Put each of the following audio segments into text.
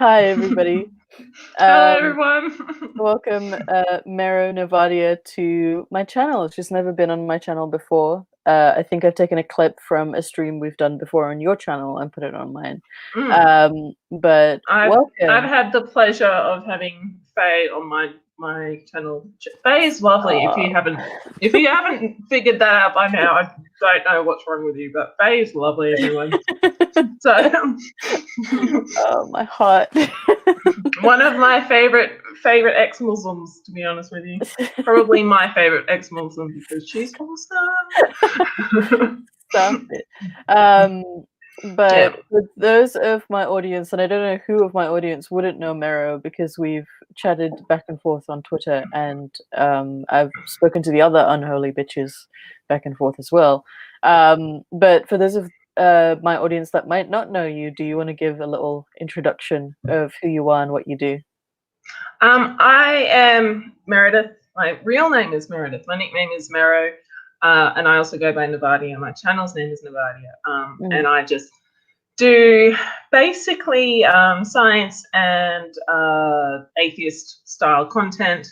Hi, everybody. Hello, Um, everyone. welcome, Mero Nervardia, to my channel. She's never been on my channel before. I think I've taken a clip from a stream we've done before on your channel and put it on mine. But I've welcome. had the pleasure of having Faye on my channel. Faye is lovely. If you haven't figured that out by now, I don't know what's wrong with you. But Faye is lovely, everyone. So Oh, my heart. one of my favorite ex-Muslims, to be honest with you. Probably my favorite ex-Muslim because she's awesome. Stop it. But Yeah. with those of my audience, and I don't know who of my audience wouldn't know Mero because we've chatted back and forth on Twitter, and I've spoken to the other unholy bitches back and forth as well. But for those of my audience that might not know you, do you want to give a little introduction of who you are and what you do? I am Meredith. My real name is Meredith. My nickname is Mero. And I also go by Nervardia. My channel's name is Nervardia. And I just do basically science and atheist style content.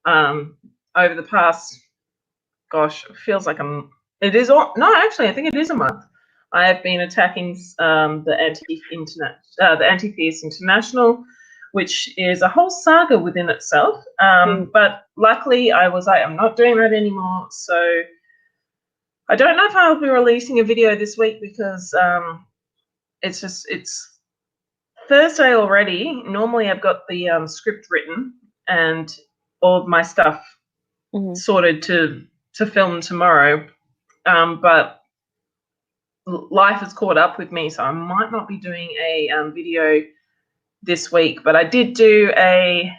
Over the past, gosh, it feels like it is all, no, actually, I think it is a month. I have been attacking the Anti-Theist International, which is a whole saga within itself. But luckily, I was like, I'm not doing that anymore. So I don't know if I'll be releasing a video this week because it's Thursday already. Normally, I've got the script written and all of my stuff sorted to film tomorrow. But life has caught up with me, so I might not be doing a video this week. But I did do a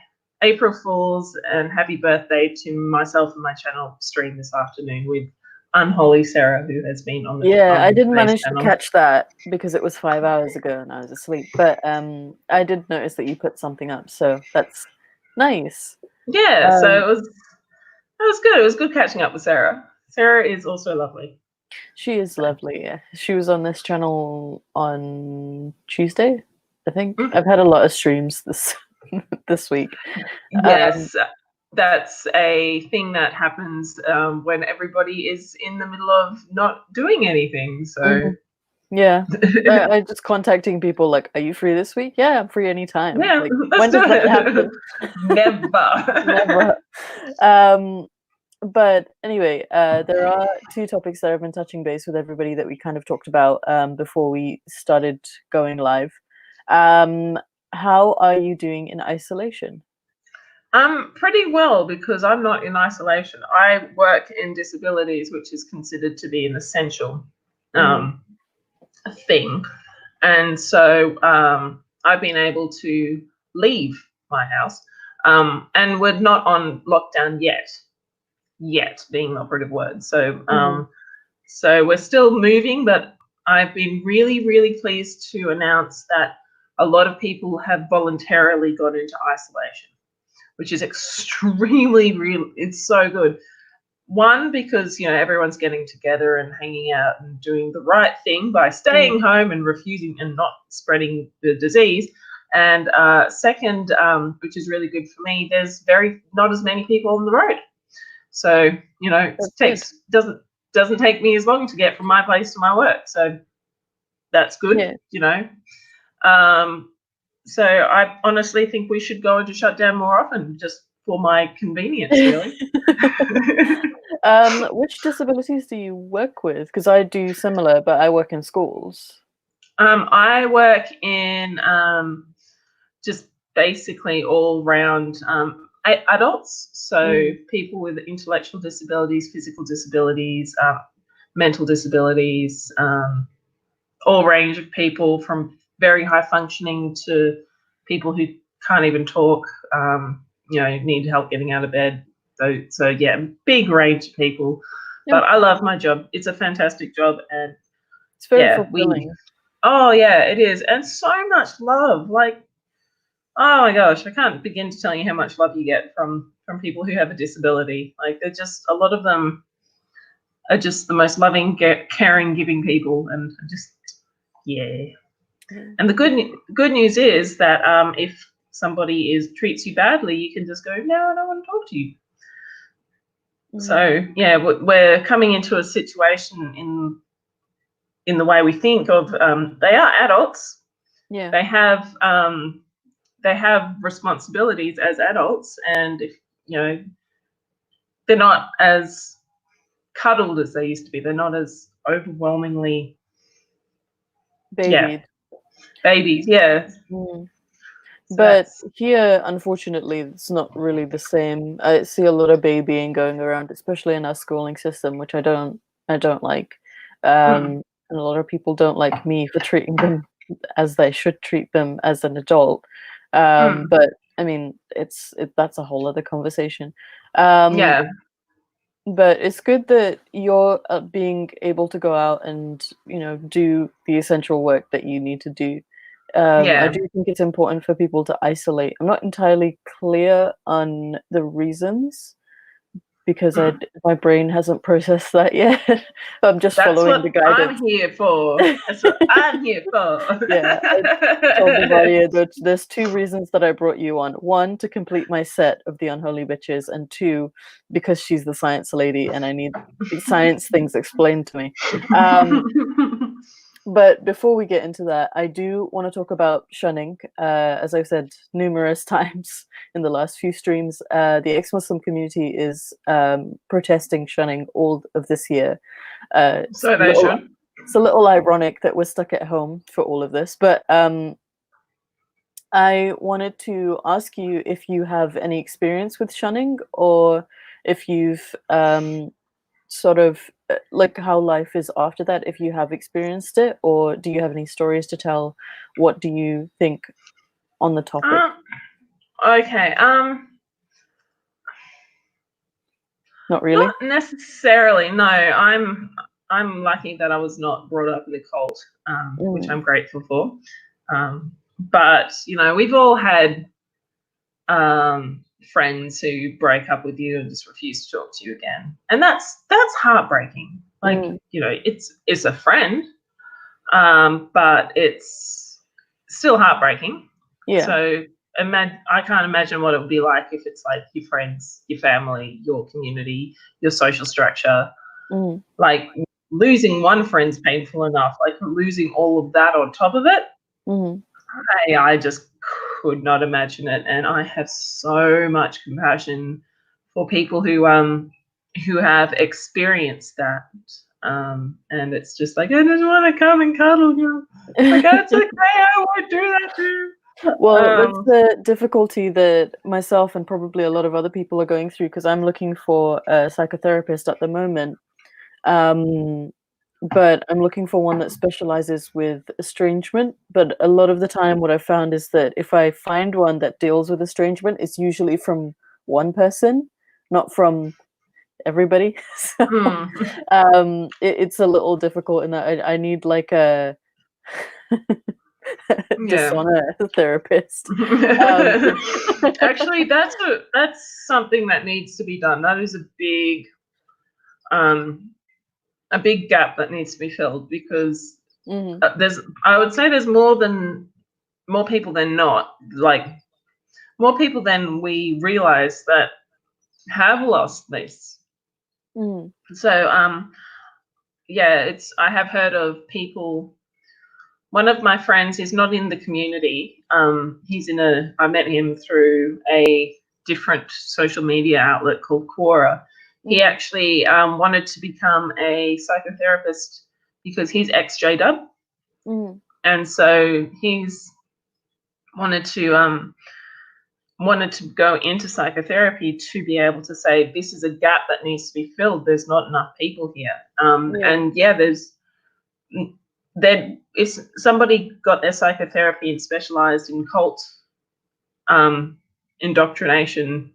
April Fool's and happy birthday to myself and my channel stream this afternoon with Unholy Sarah, who has been on the I didn't manage channel. to catch that because it was 5 hours ago and I was asleep. But I did notice that you put something up, so that's nice. Yeah, so it was good. It was good catching up with Sarah. Sarah is also lovely. She is lovely. Yeah. She was on this channel on Tuesday, I think. I've had a lot of streams this week. Yes, that's a thing that happens when everybody is in the middle of not doing anything. So yeah, I just contacting people like, "Are you free this week?" Yeah, I'm free anytime. Yeah, like, when does that happen? Never. Never. But anyway, there are two topics that I've been touching base with everybody that we kind of talked about before we started going live. How are you doing in isolation? Pretty well, because I'm not in isolation. I work in disabilities, which is considered to be an essential thing. And so I've been able to leave my house. And we're not on lockdown yet being the operative word. So so we're still moving, but I've been really, really pleased to announce that a lot of people have voluntarily gone into isolation, which is extremely it's so good. One, because everyone's getting together and hanging out and doing the right thing by staying home and refusing and not spreading the disease. And second, which is really good for me, there's not as many people on the road. So, it doesn't take me as long to get from my place to my work. So that's good, So I honestly think we should go into shutdown more often, just for my convenience, really. Which disabilities do you work with? Because I do similar, but I work in schools. I work in just basically all round adults, so people with intellectual disabilities, physical disabilities, mental disabilities, all range of people, from very high functioning to people who can't even talk, need help getting out of bed. So yeah, big range of people. But I love my job. It's a fantastic job, and it's very fulfilling. Oh yeah, it is, and so much love. Like, oh my gosh, I can't begin to tell you how much love you get from people who have a disability. Like, they're just, a lot of them are just the most loving, caring, giving people, and just, yeah. And the good news is that if somebody treats you badly, you can just go, no, I don't want to talk to you. So yeah, we're coming into a situation in the way we think of. They are adults. Yeah. They have responsibilities as adults, and if they're not as cuddled as they used to be. They're not as overwhelmingly Babied. Babies. Yeah. So but here, unfortunately, it's not really the same. I see a lot of babying going around, especially in our schooling system, which I don't like. And a lot of people don't like me for treating them as they should treat them as an adult. But I mean, that's a whole other conversation. Yeah. But it's good that you're being able to go out and do the essential work that you need to do. I do think it's important for people to isolate. I'm not entirely clear on the reasons because my brain hasn't processed that yet. I'm just following the guidance. I'm here for. That's what I'm here for. Yeah, I told Nervardia there's 2 reasons that I brought you on. 1, to complete my set of the unholy bitches, and 2, because she's the science lady and I need science things explained to me. But before we get into that, I do want to talk about shunning. As I've said numerous times in the last few streams, the ex-Muslim community is protesting shunning all of this year. So they should. It's a little ironic that we're stuck at home for all of this, but I wanted to ask you if you have any experience with shunning, or if you've sort of like how life is after that, if you have experienced it, or do you have any stories to tell? What do you think on the topic? Okay. Not really. Not necessarily. No, I'm lucky that I was not brought up in a cult, which I'm grateful for. But we've all had friends who break up with you and just refuse to talk to you again, and that's heartbreaking. Like it's a friend, but it's still heartbreaking. Yeah. So I can't imagine what it would be like if it's like your friends, your family, your community, your social structure. Like losing one friend's painful enough. Like losing all of that on top of it. I just could not imagine it, and I have so much compassion for people who have experienced that. And it's just like, I just want to come and cuddle you. Like, it's okay, I won't do that too. Well, that's the difficulty that myself and probably a lot of other people are going through, because I'm looking for a psychotherapist at the moment. But I'm looking for one that specializes with estrangement. But a lot of the time, what I've found is that if I find one that deals with estrangement, it's usually from one person, not from everybody. So, it's a little difficult in that I need like a dishonor therapist. Actually, that's something that needs to be done. That is a big gap that needs to be filled, because I would say there's more people than not, like more people than we realize that have lost this. So yeah, I have heard of people. One of my friends, he's not in the community. I met him through a different social media outlet called Quora. He actually wanted to become a psychotherapist because he's ex-J-Dub. And so he's wanted to go into psychotherapy to be able to say, this is a gap that needs to be filled. There's not enough people here. And yeah, if somebody got their psychotherapy and specialized in cult indoctrination,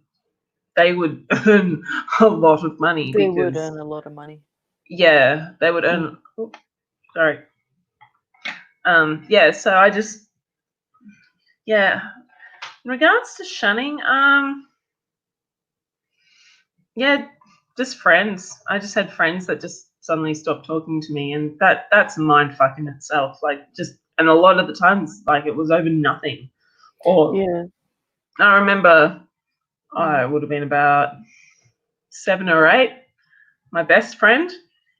they would earn a lot of money. They would earn a lot of money. Yeah, they would earn. Sorry. Yeah, so I just, in regards to shunning, yeah, just friends. I just had friends that just suddenly stopped talking to me, and that's a mind fuck in itself. Like, just and a lot of the times, like, it was over nothing. Or Yeah. I remember Mm-hmm. I would have been about 7 or 8. My best friend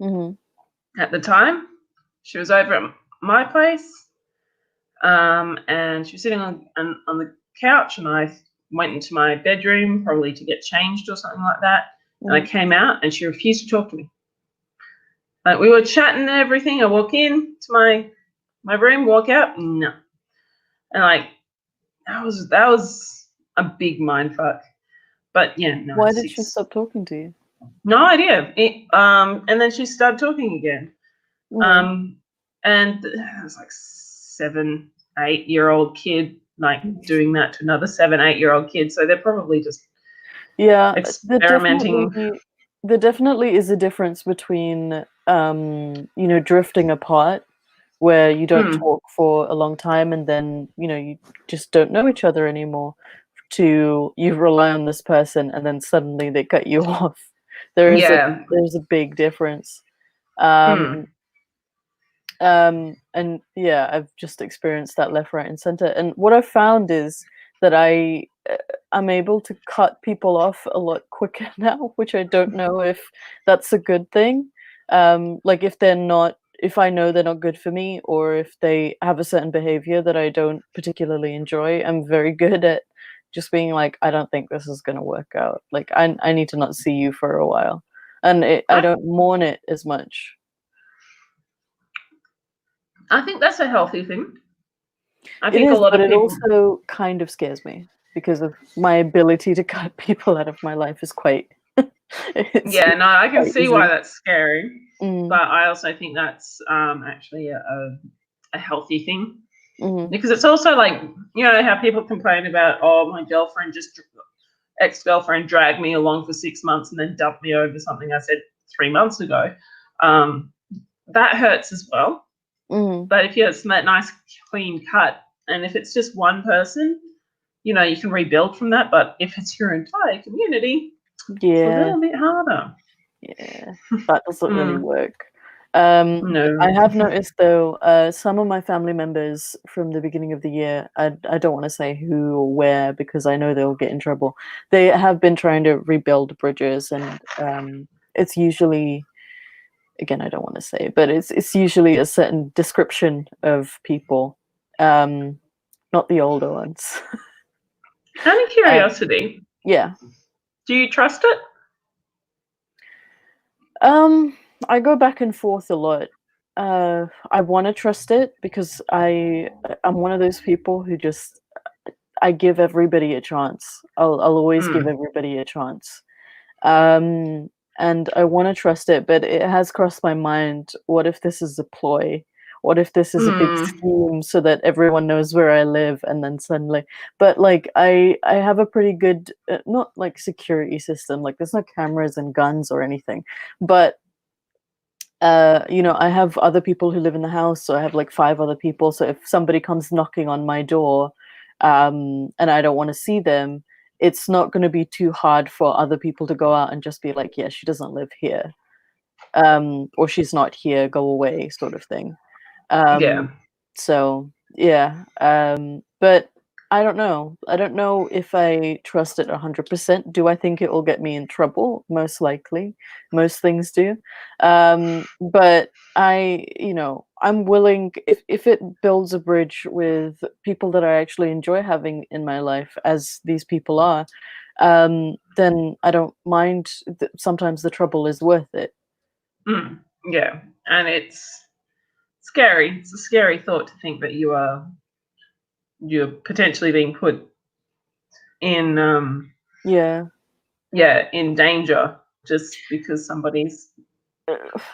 Mm-hmm. at the time, she was over at my place, and she was sitting on the couch, and I went into my bedroom probably to get changed or something like that. And I came out, and she refused to talk to me. Like, we were chatting and everything. I walk in to my room, walk out, no, and like that was a big mind fuck. But yeah, no, Why did she 6, stop talking to you? no idea. And then she started talking again. Mm. Um, and it was like 7, 8-year-old kid, like, doing that to another 7, 8-year-old kid. So they're probably just Yeah, experimenting. there definitely is a difference between drifting apart where you don't Mm, talk for a long time and then, you just don't know each other anymore, to you rely on this person and then suddenly they cut you off. yeah. There's a big difference. Um, Mm, and yeah, I've just experienced that left, right, and center. And what I've found is that I'm able to cut people off a lot quicker now, which I don't know if that's a good thing. Like if I know they're not good for me, or if they have a certain behavior that I don't particularly enjoy, I'm very good at just being like, I don't think this is going to work out. Like I need to not see you for a while, and I I don't mourn it as much. I think that's a healthy thing. I It think a is, lot but of it people. also kind of scares me because of my ability to cut people out of my life is quite Yeah, it's no, I can quite see why easy. that's scary, Mm, but I also think that's actually a healthy thing, mhm. because it's also like, how people complain about, oh, my girlfriend just ex-girlfriend dragged me along for 6 months and then dumped me over something I said 3 months ago. Um, that hurts as well. Mhm. But if you have that nice clean cut, and if it's just one person, you can rebuild from that. But if it's your entire community, it's a Yeah, little bit harder. yeah. That doesn't really Mm, work. I no. have noticed though, some of my family members from the beginning of the year, I don't want to say who or where because I know they'll get in trouble. They have been trying to rebuild bridges, and it's usually, again, I don't want to say, but it's usually a certain description of people, um, not the older ones. Out of uh, curiosity, yeah. do you trust it? Um, I go back and forth a lot. I want to trust it because I'm one of those people who just I give everybody a chance. I'll always give Mm, everybody a chance. Um, and I want to trust it, but it has crossed my mind, what if this is a ploy? What if this is a big mm, scheme so that everyone knows where I live and then suddenly, but like I have a pretty good not like security system, like there's no cameras and guns or anything, but I have other people who live in the house, so I have like 5 other people. So if somebody comes knocking on my door, and I don't want to see them, it's not going to be too hard for other people to go out and just be like, yeah, she doesn't live here, or she's not here, go away, sort of thing. yeah. Um, so yeah, but I don't know. I don't know if I trust it 100%. Do I think it will get me in trouble? Most likely, most things do. But I'm willing if it builds a bridge with people that I actually enjoy having in my life, as these people are. Then I don't mind. Sometimes the trouble is worth it. Mm, yeah. And it's scary. It's a scary thought to think that you're potentially being put in Yeah. in danger just because somebody's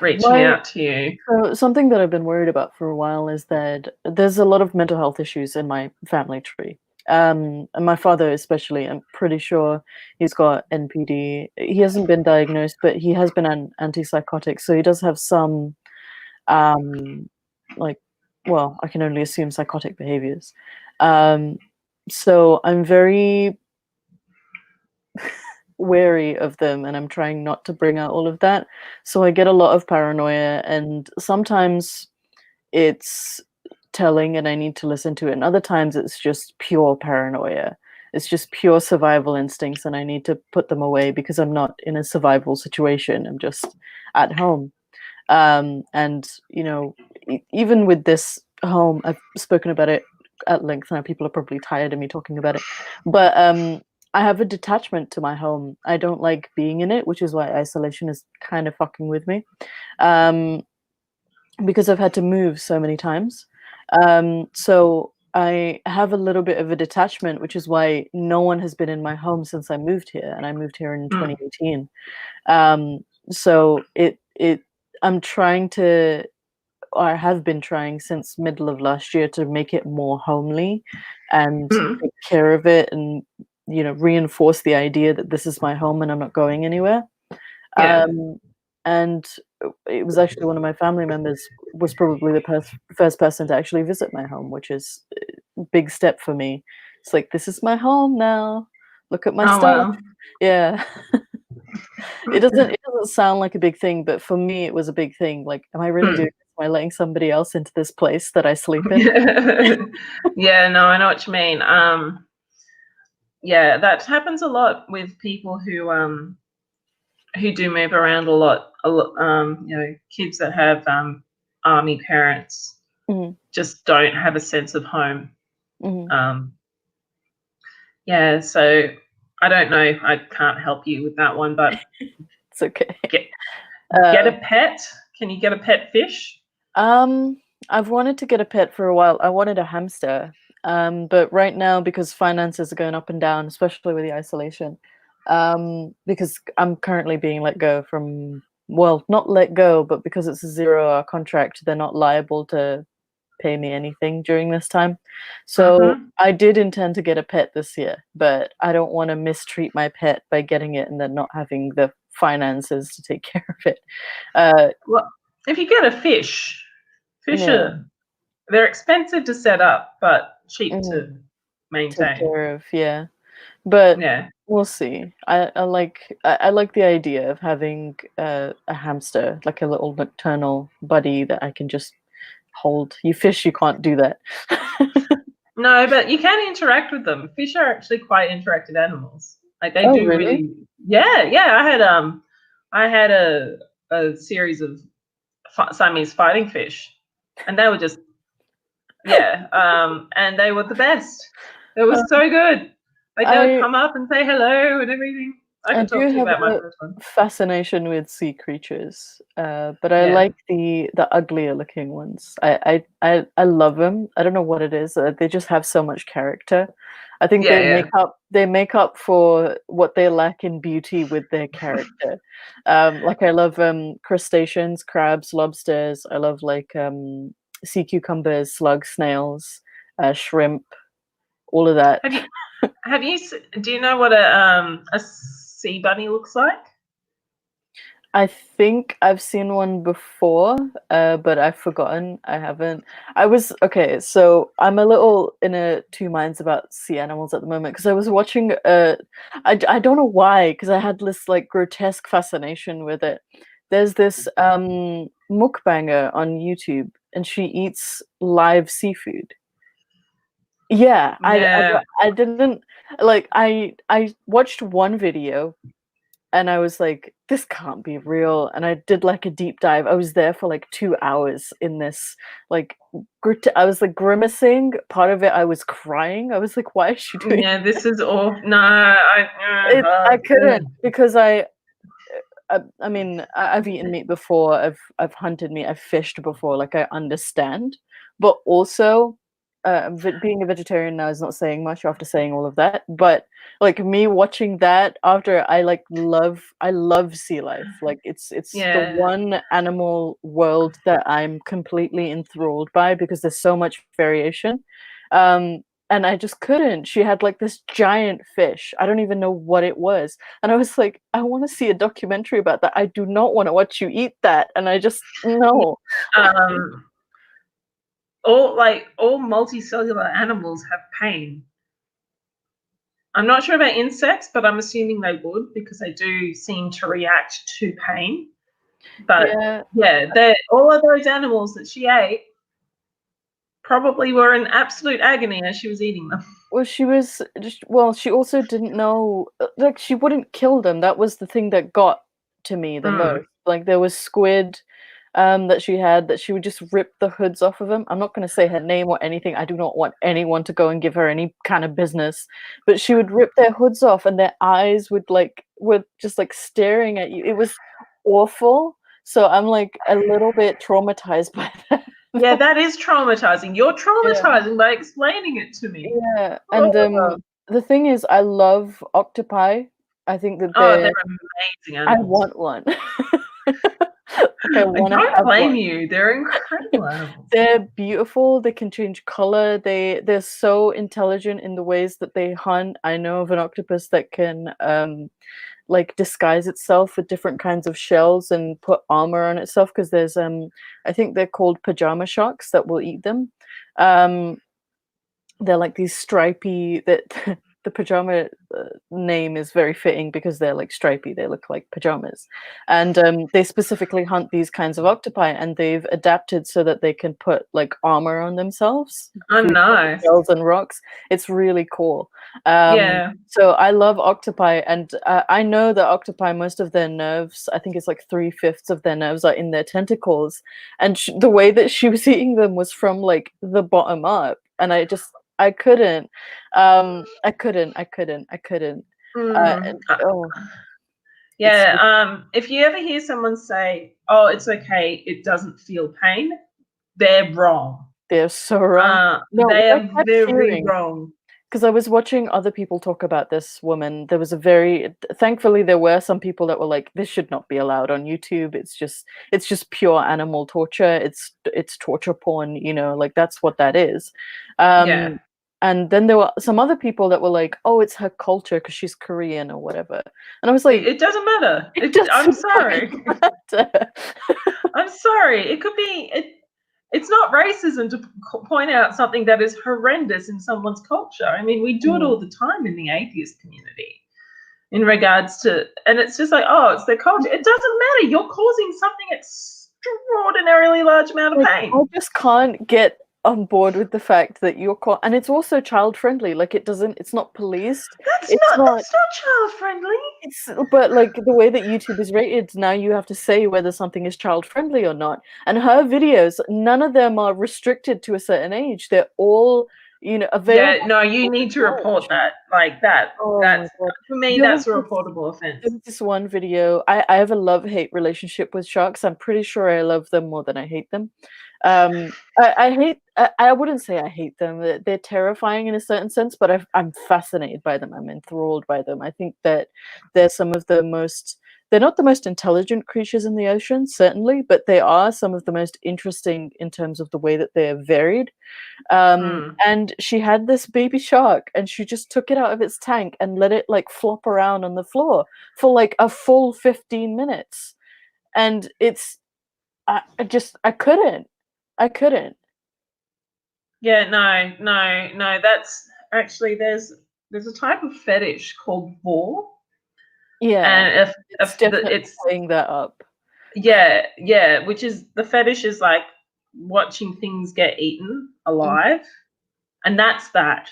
reaching My out to you. So something that I've been worried about for a while is that there's a lot of mental health issues in my family tree. And my father especially, I'm pretty sure he's got NPD. He hasn't been diagnosed, but he has been an antipsychotic, so he does have some um like, well, I can only assume psychotic behaviors. Um so I'm very wary of them, and I'm trying not to bring out all of that. So I get a lot of paranoia, and sometimes it's telling and I need to listen to it. And other times it's just pure paranoia. It's just pure survival instincts, and I need to put them away because I'm not in a survival situation. I'm just at home. And even with this home, I've spoken about it at length. Now people are probably tired of me talking about it, but I have a detachment to my home. I don't like being in it, which is why isolation is kind of fucking with me, because I've had to move so many times. So I have a little bit of a detachment, which is why no one has been in my home since I moved here, and I moved here in 2018. So I'm trying to, or I have been trying since middle of last year, to make it more homely and take care of it, and reinforce the idea that this is my home and I'm not going anywhere. Yeah. And it was actually one of my family members was probably the first person to actually visit my home, which is a big step for me. It's like, this is my home now. Look at my Oh stuff. wow. Yeah. It doesn't sound like a big thing, but for me it was a big thing. Like, am I really doing this? Am I letting somebody else into this place that I sleep in? Yeah, no, I know what you mean. Yeah, that happens a lot with people who do move around a lot. Kids that have army parents Mhm, just don't have a sense of home. mhm. Um, yeah, so I don't know. I can't help you with that one, but It's okay. get get Uh, a pet. Can you get a pet fish? um, I've wanted to get a pet for a while. I wanted a hamster. But right now, because finances are going up and down, especially with the isolation, because I'm currently being let go from, well, not let go, but because it's a 0-hour contract, they're not liable to pay me anything during this time. So Mm-hmm. I did intend to get a pet this year, but I don't want to mistreat my pet by getting it and then not having the finances to take care of it. Uh, Well, if you get a fish, fish yeah. are they're expensive to set up, but cheap Mhm. to Take maintain. care of, yeah. But Yeah. we'll see. I like the idea of having a hamster, like a little nocturnal buddy that I can just hold. You fish, you can't do that. No, but you can interact with them. Fish are actually quite interactive animals. Like they Oh, do really? really. Yeah, yeah. I had a series of Siamese fighting fish, and they were just yeah. And they were the best. It Uh, was so good. Like they would I come up and say hello and everything. I I could talk do to you have about my a first one. fascination with sea creatures, but I Yeah, like the uglier looking ones. I love them. I don't know what it is. They just have so much character. I think yeah, yeah. they make up for what they lack in beauty with their character. Like I love crustaceans, crabs, lobsters. I love like sea cucumbers, slugs, snails, shrimp, all of that. Have you do you know what a sea bunny looks like? I think I've seen one before, but I've forgotten. I haven't. I was okay. So I'm a little in a two minds about sea animals at the moment because I was watching. I don't know why, because I had this like grotesque fascination with it. There's this mukbanger on YouTube, and she eats live seafood. Yeah, Yeah, I didn't like. I watched one video and I was like, "This can't be real." And I did like a deep dive. I was there for like 2 hours in this, like, I was like grimacing. Part of it, I was crying. I was like, "Why is she doing?" yeah. This is all. No, I. I couldn't because I mean, I've eaten meat before. I've hunted meat. I've fished before. Like I understand, but also, being a vegetarian now is not saying much after saying all of that. But like me watching that after, I love sea life. Like it's the Yeah, one animal world that I'm completely enthralled by because there's so much variation. And I just couldn't. She had like this giant fish. I don't even know what it was, and I was like, I want to see a documentary about that. I do not want to watch you eat that. And I just, no. um, all multicellular animals have pain. I'm not sure about insects, but I'm assuming they would because they do seem to react to pain. But Yeah. yeah, they all of those animals that she ate probably were in absolute agony as she was eating them. Well, she was just, well, she also didn't know, like, she wouldn't kill them. That was the thing that got to me the Mm. most. Like, there was squid that she had that she would just rip the hoods off of them. I'm not going to say her name or anything. I do not want anyone to go and give her any kind of business. But she would rip their hoods off, and their eyes were just like staring at you. It was awful. So I'm like a little bit traumatized by that. Yeah, that is traumatizing. You're Yeah. traumatizing by explaining it to me. Yeah, and Oh, the thing is, I love octopi. I think that oh, they're they're. amazing I animals. want one. Like I I want to don't have blame one. you. They're incredible animals. They're beautiful. They can change color. They're so intelligent in the ways that they hunt. I know of an octopus that can like disguise itself with different kinds of shells and put armor on itself because there's I think they're called pajama sharks that will eat them. Um they're like these stripy that the pajama name is very fitting because they're like stripy, they look like pajamas, and they specifically hunt these kinds of octopi, and they've adapted so that they can put like armor on themselves Oh, through nice. shells and rocks. It's really cool. Yeah. So I love octopi, and I know that octopi, most of their nerves, I think it's like 3/5 of their nerves are in their tentacles, and the way that she was eating them was from like the bottom up, and I couldn't. I couldn't. Mm. And oh, it's Yeah. If you ever hear someone say, "Oh, it's okay, it doesn't feel pain," they're wrong. they're so wrong. No, They what I are kept very hearing, wrong. because I was watching other people talk about this woman. There was a very, thankfully there were some people that were like, this should not be allowed on YouTube. It's just pure animal torture. It's torture porn, you know, like that's what that is. Yeah. And then there were some other people that were like, oh, it's her culture because she's Korean or whatever. And I was like, It doesn't matter. it doesn't I'm fucking sorry. matter. I'm sorry. It could be. It's not racism to point out something that is horrendous in someone's culture. I mean, we do it all Mm. the time in the atheist community in regards to, and it's just like, oh, it's their culture. It doesn't matter. You're causing something extraordinarily large amount of Like, I pain. just can't get on board with the fact that and it's also child friendly. Like, it's not policed. It's not. That's not child friendly. But like the way that YouTube is rated, now you have to say whether something is child friendly or not. And her videos, none of them are restricted to a certain age. They're all, Yeah, available no, for you people need to to report watch. that. Like that. Oh my That's god. for me. There was That's a this reportable there offense. was this one video. I have a love-hate relationship with sharks. I'm pretty sure I love them more than I hate them. I wouldn't say I hate them. They're terrifying in a certain sense, but I'm fascinated by them. I'm enthralled by them. I think that they're some of the most, they're not the most intelligent creatures in the ocean, certainly, but they are some of the most interesting in terms of the way that they're varied. Mm. And she had this baby shark, and she just took it out of its tank and let it like flop around on the floor for like a full 15 minutes. And I couldn't. I couldn't. Yeah, no. That's actually there's a type of fetish called vor, Yeah, and it's if the definitely it's playing that up. yeah, which is the fetish is like watching things get eaten Mm, alive, and that's that,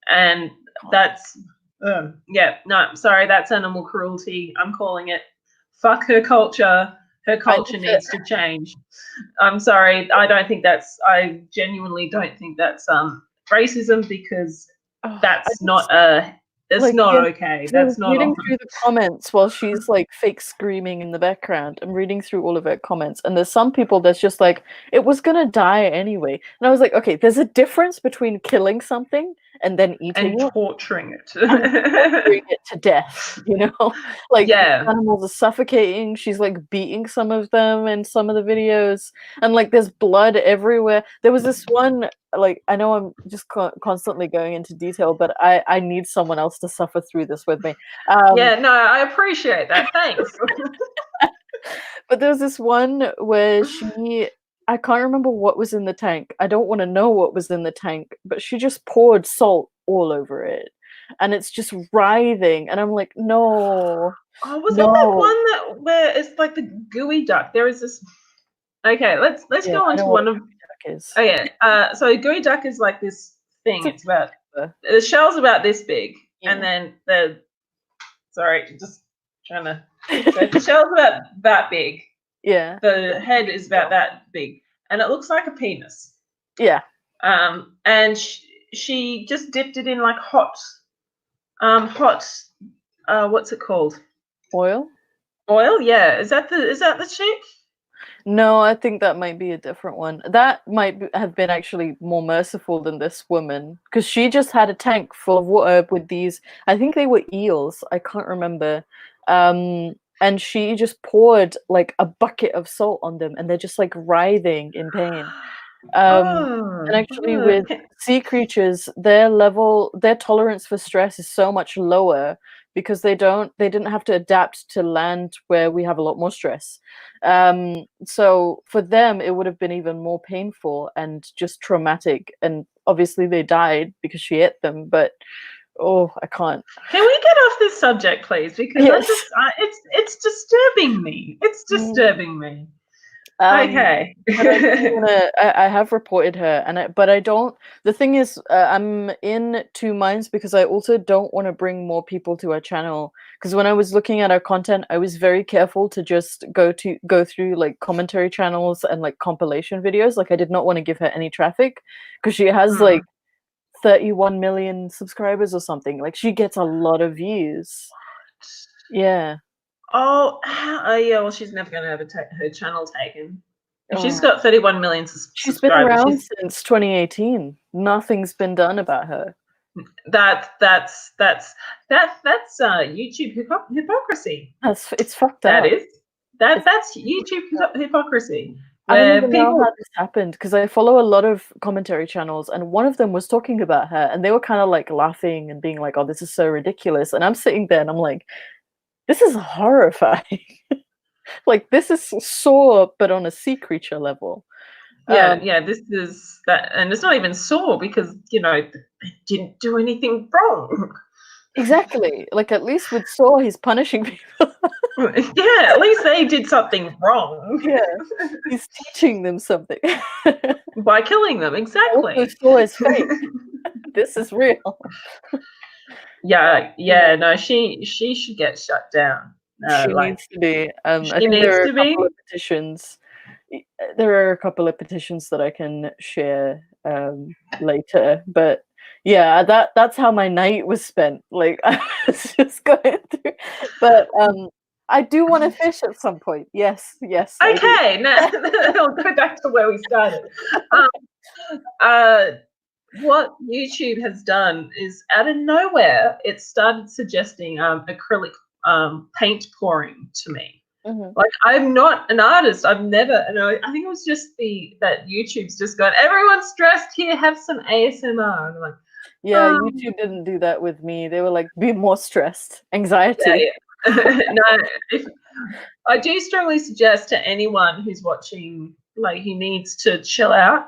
and God. that's yeah, no, sorry, that's animal cruelty. I'm calling it. Fuck her culture. Her I need culture to. needs to change. I'm sorry. I don't think that's. I genuinely don't think that's racism because Oh, I that's just not a. It's like, not yeah, okay. 'cause I was That's not reading on. through the comments while she's like fake screaming in the background. I'm reading through all of her comments, and there's some people that's just like, it was gonna die anyway. And I was like, okay, there's a difference between killing something and then eating And it torturing and it. torturing it to death, you know? Like, the Yeah. animals are suffocating, she's, like, beating some of them in some of the videos, and, like, there's blood everywhere. There was this one, like, I know I'm just constantly going into detail, but I need someone else to suffer through this with me. Um, Yeah. No, I appreciate that. Thanks. but there was this one where I can't remember what was in the tank. I don't wanna know what was in the tank, but she just poured salt all over it, and it's just writhing, and I'm like, "No, Oh, was it that no." one that where it's like the gooey duck? There is this. Okay, let's Yeah, go I on know to what one of. is? Oh yeah. So gooey duck is like this thing. It's about Uh, the shell's about this big, and Yeah. then just trying to. So the shell's about that big. Yeah. The head is about that big, and it looks like a penis. Yeah. And she just dipped it in like hot, what's it called? Oil? Oil? Yeah. Is that the chick? No, I think that might be a different one. That have been actually more merciful than this woman, because she just had a tank full of water with these. I think they were eels. I can't remember. And she just poured like a bucket of salt on them, and they're just like writhing in pain. And actually, with sea creatures, their tolerance for stress is so much lower because they didn't have to adapt to land where we have a lot more stress. So for them, it would have been even more painful and just traumatic. And obviously, they died because she ate them. But oh, I can't. Can we get off this subject, please? Because Yes. it's disturbing me. It's disturbing me. Okay. But I have reported her, but I don't. The thing is, I'm in two minds because I also don't want to bring more people to our channel. Because when I was looking at our content, I was very careful to just go through like commentary channels and like compilation videos. Like I did not want to give her any traffic because she has like 31 million subscribers or something. Like she gets a lot of views. Yeah. Oh, yeah. Well, she's never going to have her channel taken. If she's Oh. got 31 million subscribers, She's been around since 2018. Nothing's been done about her. That's YouTube hypocrisy. It's fucked That up. is that's YouTube hypocrisy. I don't Where even know how this happened because I follow a lot of commentary channels, and one of them was talking about her, and they were kind of like laughing and being like, "Oh, this is so ridiculous," and I'm sitting there and I'm like, "This is horrifying." Like this is Saw, but on a sea creature level. yeah, this is that, and it's not even sore because they didn't do anything wrong. Exactly. Like at least with Saw, he's punishing people. Yeah, at least they did something wrong. Yeah, he's teaching them something by killing them. Exactly. Also, Saw is fake. This is real. Yeah. No, she should get shut down. She needs to be. I she think needs there are to a couple be. of petitions. There are a couple of petitions that I can share later, but yeah, that's how my night was spent. Like I was just going through, but I do want to fish at some point. Yes. Okay, now I'll go back to where we started. What YouTube has done is out of nowhere, it started suggesting acrylic paint pouring to me. Mm-hmm. Like I'm not an artist. I've never. I think it was just that YouTube's just gone. Everyone's stressed here. Have some ASMR. And I'm like, yeah, YouTube didn't do that with me. They were like, be more stressed, anxiety. Yeah. No, I do strongly suggest to anyone who's watching, like, who needs to chill out,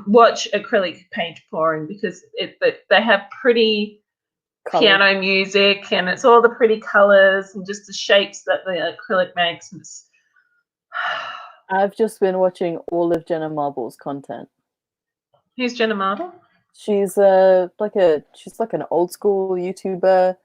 watch acrylic paint pouring because they have pretty piano music and it's all the pretty colors and just the shapes that the acrylic makes. And I've just been watching all of Jenna Marble's content. Who's Jenna Marble? She's she's like an old school YouTuber.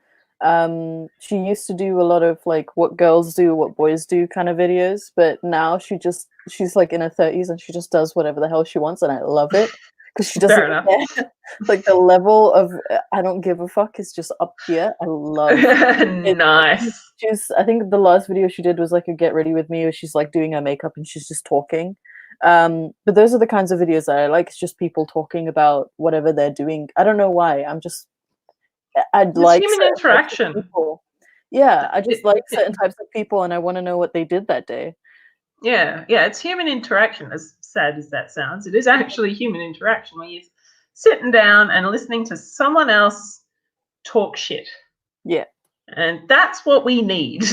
She used to do a lot of like what girls do, what boys do kind of videos, but now she's like in her 30s and she just does whatever the hell she wants, and I love it because she doesn't care. Like the level of I don't give a fuck is just up here. I love it. Nice. I think the last video she did was like a get ready with me where she's like doing her makeup and she's just talking. But those are the kinds of videos that I like. It's just people talking about whatever they're doing. I don't know why. It's like human interaction. People. Yeah, I just like certain types of people and I want to know what they did that day. Yeah, it's human interaction, as sad as that sounds. It is actually human interaction where you're sitting down and listening to someone else talk shit. Yeah. And that's what we need.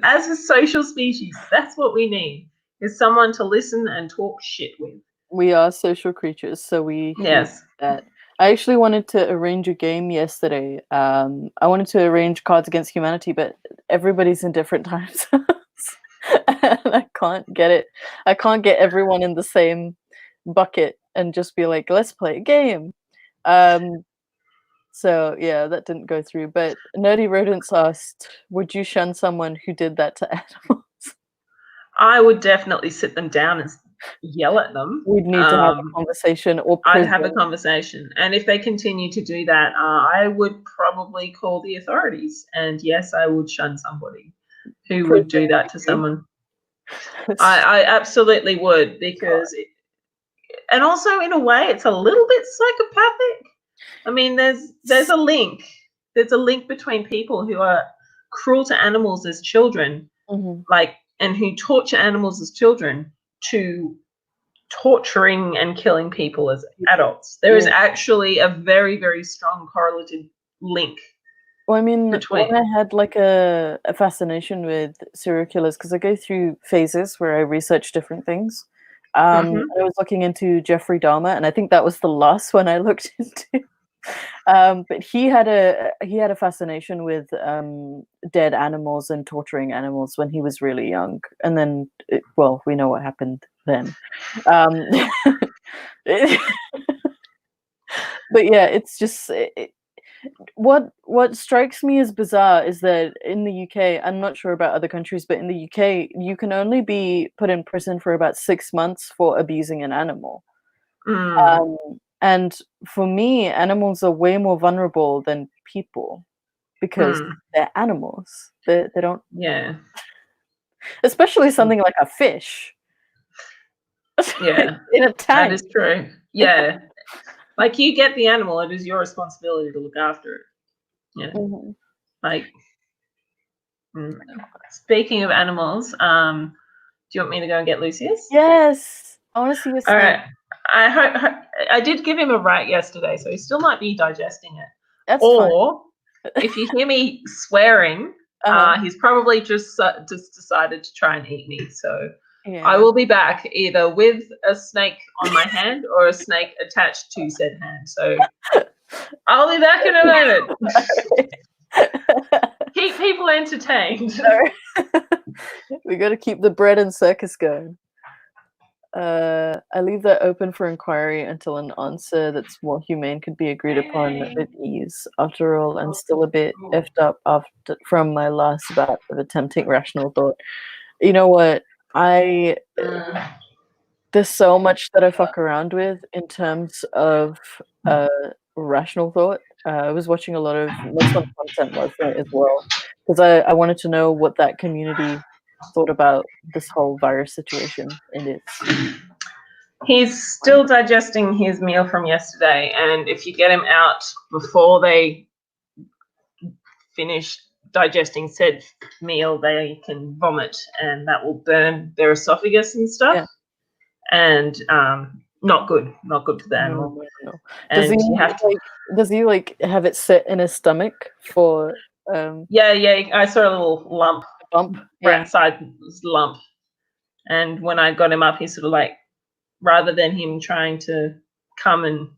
As a social species, that's what we need, is someone to listen and talk shit with. We are social creatures, so we need that. I actually wanted to arrange a game yesterday. I wanted to arrange Cards Against Humanity, but everybody's in different time zones. And I can't get it. I can't get everyone in the same bucket and just be like, let's play a game. So yeah, that didn't go through. But Nerdy Rodents asked, would you shun someone who did that to animals? I would definitely sit them down and yell at them. We'd need to have a conversation, or I'd prison. have a conversation. And if they continue to do that, I would probably call the authorities. And yes, I would shun somebody who would do that to someone. I absolutely would, because and also in a way it's a little bit psychopathic. I mean, there's a link. There's a link between people who are cruel to animals as children, like, and who torture animals as children, to torturing and killing people as adults. There is actually a very, very strong correlative link. Well, I mean, when I had like a fascination with serial killers, because I go through phases where I research different things. I was looking into Jeffrey Dahmer, and I think that was the last one I looked into. But he had a fascination with dead animals and torturing animals when he was really young, and then well, we know what happened then. But yeah, it's just what strikes me as bizarre is that in the UK, I'm not sure about other countries, but in the UK, you can only be put in prison for about 6 months for abusing an animal. And for me, animals are way more vulnerable than people because they're animals. They don't. Yeah. Especially something like a fish. Yeah. In a tank. That is true. Yeah. Like, you get the animal, it is your responsibility to look after it. Yeah. Like, speaking of animals, do you want me to go and get Lucius? Yes. I want to see your snake. All right. I hope I did give him a rat yesterday, so he still might be digesting it. That's or if you hear me swearing, he's probably just decided to try and eat me. So I will be back either with a snake on my hand or a snake attached to said hand. So I'll be back in a moment. Keep people entertained. We got to keep the bread and circus going. I leave that open for inquiry until an answer that's more humane could be agreed upon with ease. After all, I'm still a bit effed up from my last bout of attempting rational thought. You know what? There's so much that I fuck around with in terms of rational thought. I was watching a lot of Muslim content last night as well, because I wanted to know what that community thought about this whole virus situation. And he's still digesting his meal from yesterday, and if you get him out before they finish digesting said meal, they can vomit, and that will burn their esophagus and stuff. Yeah. And not good for the animal. No. And does he like have it sit in his stomach for yeah, I saw a little lump, right side lump, and when I got him up, he sort of like, rather than him trying to come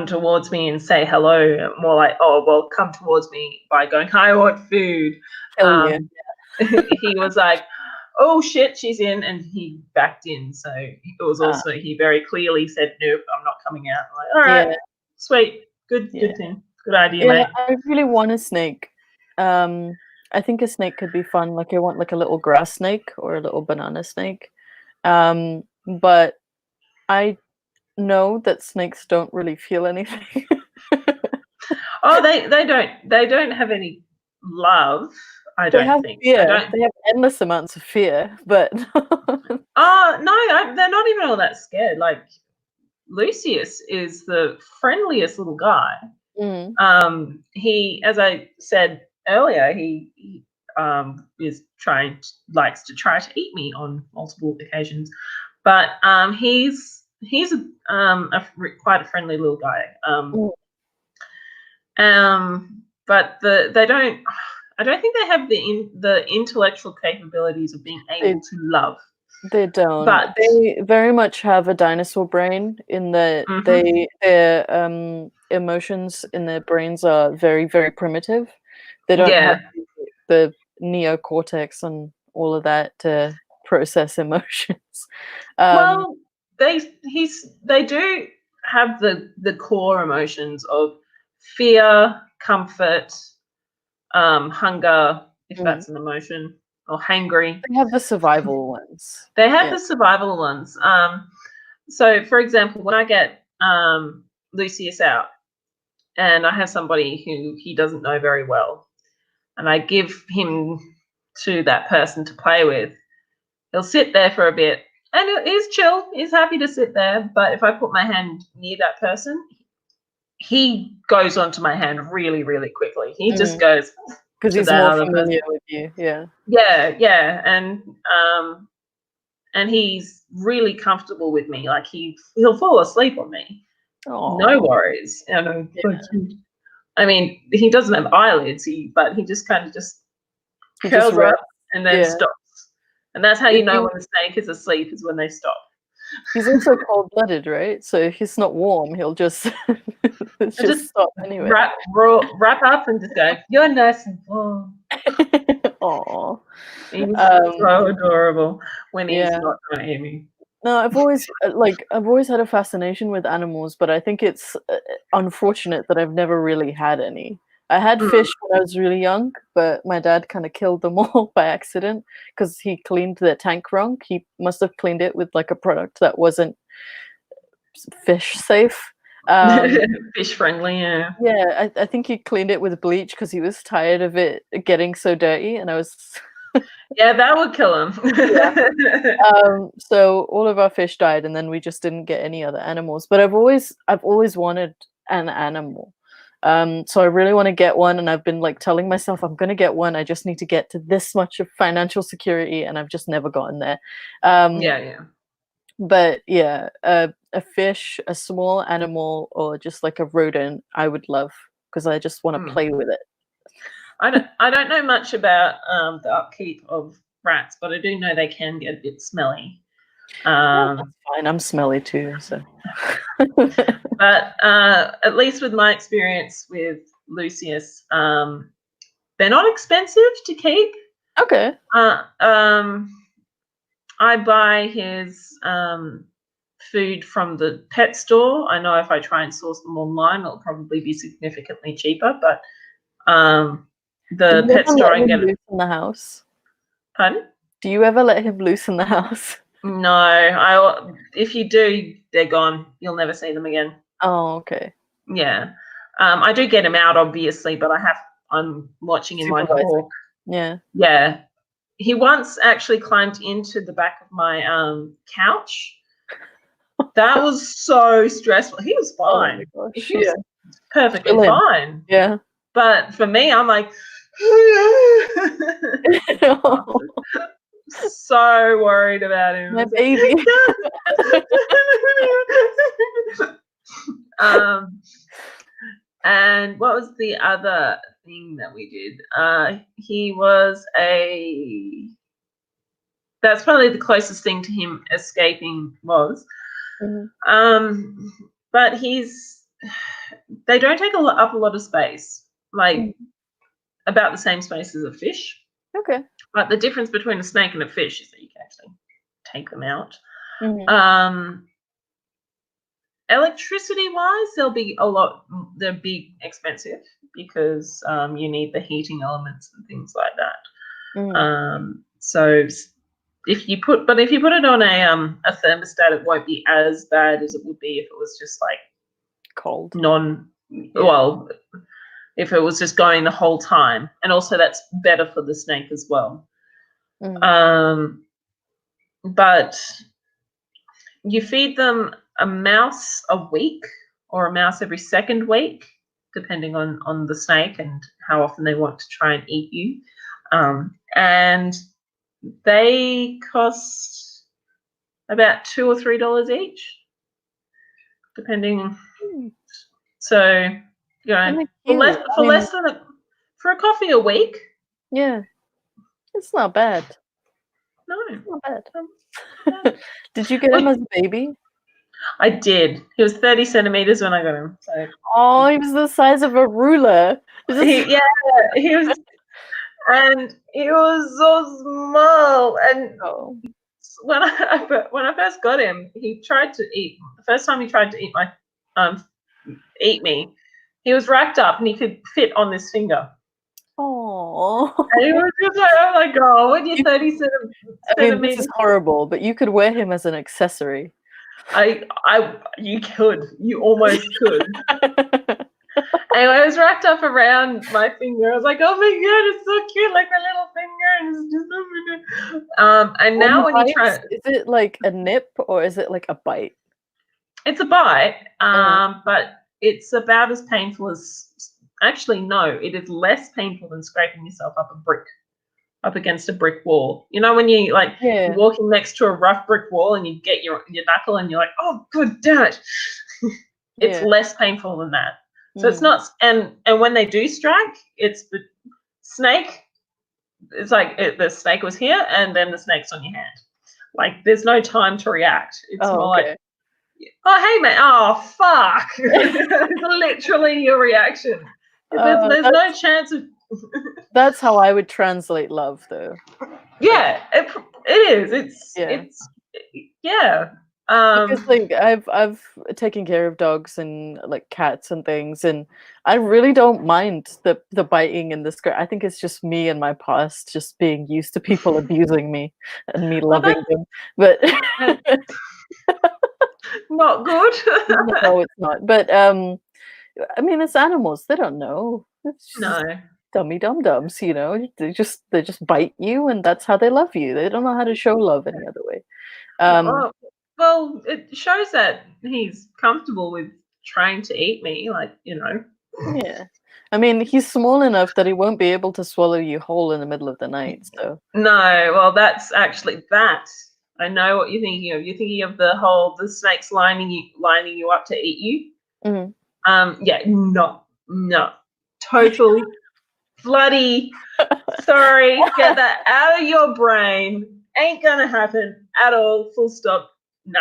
towards me and say hello, more like, oh well, come towards me by going, I want food. He was like, oh shit, she's in, and he backed in. So it was also, he very clearly said, nope, I'm not coming out. I'm like, all right, sweet, good thing, good idea, mate. I really want a snake. I think a snake could be fun. Like, I want like a little grass snake or a little banana snake. But I know that snakes don't really feel anything. Oh, they don't have any love. I don't think. Fear. They have endless amounts of fear, but no, they're not even all that scared. Like, Lucius is the friendliest little guy. He, as I said earlier, he likes to try to eat me on multiple occasions, but he's quite a friendly little guy. But they don't. I don't think they have the intellectual capabilities of being able to love. They don't. But they very much have a dinosaur brain in that their emotions in their brains are very, very primitive. They don't have the neocortex and all of that to process emotions. Well, they do have the core emotions of fear, comfort, hunger, if that's an emotion, or hangry. They have the survival ones. They have the survival ones. So, for example, when I get Lucius out, and I have somebody who he doesn't know very well, and I give him to that person to play with, he'll sit there for a bit, and he's chill. He's happy to sit there. But if I put my hand near that person, he goes onto my hand really, really quickly. He just goes because he's more familiar with you. Yeah. Yeah, and he's really comfortable with me. Like he'll fall asleep on me. Aww. No worries. I mean, he doesn't have eyelids, but he just kind of curls up and then stops. And that's how you know when the snake is asleep, is when they stop. He's also cold-blooded, right? So if he's not warm, he'll just just stop anyway. Wrap up and just go, "You're nice and warm." Aww. He's so adorable when he's not trying to hear me. No, I've always had a fascination with animals, but I think it's unfortunate that I've never really had any. I had fish when I was really young, but my dad kind of killed them all by accident because he cleaned the tank wrong. He must have cleaned it with like a product that wasn't fish safe. Fish friendly, yeah. Yeah, I think he cleaned it with bleach because he was tired of it getting so dirty, and I was. Yeah, that would kill him. So all of our fish died, and then we just didn't get any other animals. But I've always wanted an animal. So I really want to get one, and I've been like telling myself I'm going to get one. I just need to get to this much of financial security, and I've just never gotten there. Yeah. But yeah, a fish, a small animal, or just like a rodent, I would love because I just want to play with it. I don't know much about the upkeep of rats, but I do know they can get a bit smelly. That's fine. I'm smelly too, so. But at least with my experience with Lucius, they're not expensive to keep. Okay. I buy his food from the pet store. I know if I try and source them online, it'll probably be significantly cheaper. But the pet store I can get loose in the house. Pardon? Do you ever let him loose in the house? No. If you do, they're gone. You'll never see them again. Oh, okay. Yeah. I do get him out, obviously, but I'm watching him like a hawk. Yeah. Yeah. He once actually climbed into the back of my couch. That was so stressful. He was fine. Oh my gosh. He was perfectly fine. Yeah. But for me, I'm like, so worried about him. My baby. And what was the other thing that we did? That's probably the closest thing to him escaping was. But they don't take up a lot of space, like about the same space as a fish. Okay. But the difference between a snake and a fish is that you can actually take them out. Electricity wise, they're big expensive because you need the heating elements and things like that. So if you put it on a thermostat, it won't be as bad as it would be if it was just like cold. Well, if it was just going the whole time. And also that's better for the snake as well. But you feed them a mouse a week or a mouse every second week, depending on the snake and how often they want to try and eat you. And they cost about $2 or $3 each, depending. So, for a coffee a week. Yeah, it's not bad. No, it's not bad. Did you get him as a baby? I did. He was 30 centimeters when I got him. So. Oh, he was the size of a ruler. He was, and he was so small. And when I first got him, he tried to eat. The first time he tried to eat me, he was racked up and he could fit on this finger. Oh. And he was just like, oh my god, when you're 30 I mean, this centimeters, is horrible, but you could wear him as an accessory. you almost could. And I was wrapped up around my finger. I was like, oh my god, it's so cute, like a little finger, and it's just and now when you try, is it like a nip or is it like a bite? it's a bite, but it's about as painful as. Actually, no, it is less painful than scraping yourself up against a brick wall. You know when you you're walking next to a rough brick wall and you get your knuckle and you're like, oh god damn it. It's less painful than that. So it's not, and when they do strike, it's the snake. It's like the snake was here, and then the snake's on your hand. Like there's no time to react. It's more like, oh hey mate, oh fuck. It's literally your reaction. There's no chance of. That's how I would translate love, though. Yeah, it is. It's yeah. Because like I've taken care of dogs and like cats and things, and I really don't mind the biting and the scratch. I think it's just me and my past just being used to people abusing me and me loving them. But not good. No, it's not. But I mean, it's animals. They don't know. It's just dummy dum-dums, you know. They just bite you, and that's how they love you. They don't know how to show love any other way. Well, it shows that he's comfortable with trying to eat me, like, you know. Yeah. I mean, he's small enough that he won't be able to swallow you whole in the middle of the night, so. No, well, that's actually that. I know what you're thinking of. You're thinking of the snakes lining you up to eat you. Mm-hmm. Yeah, no. Total bloody sorry, get that out of your brain. Ain't gonna happen at all. Full stop. No.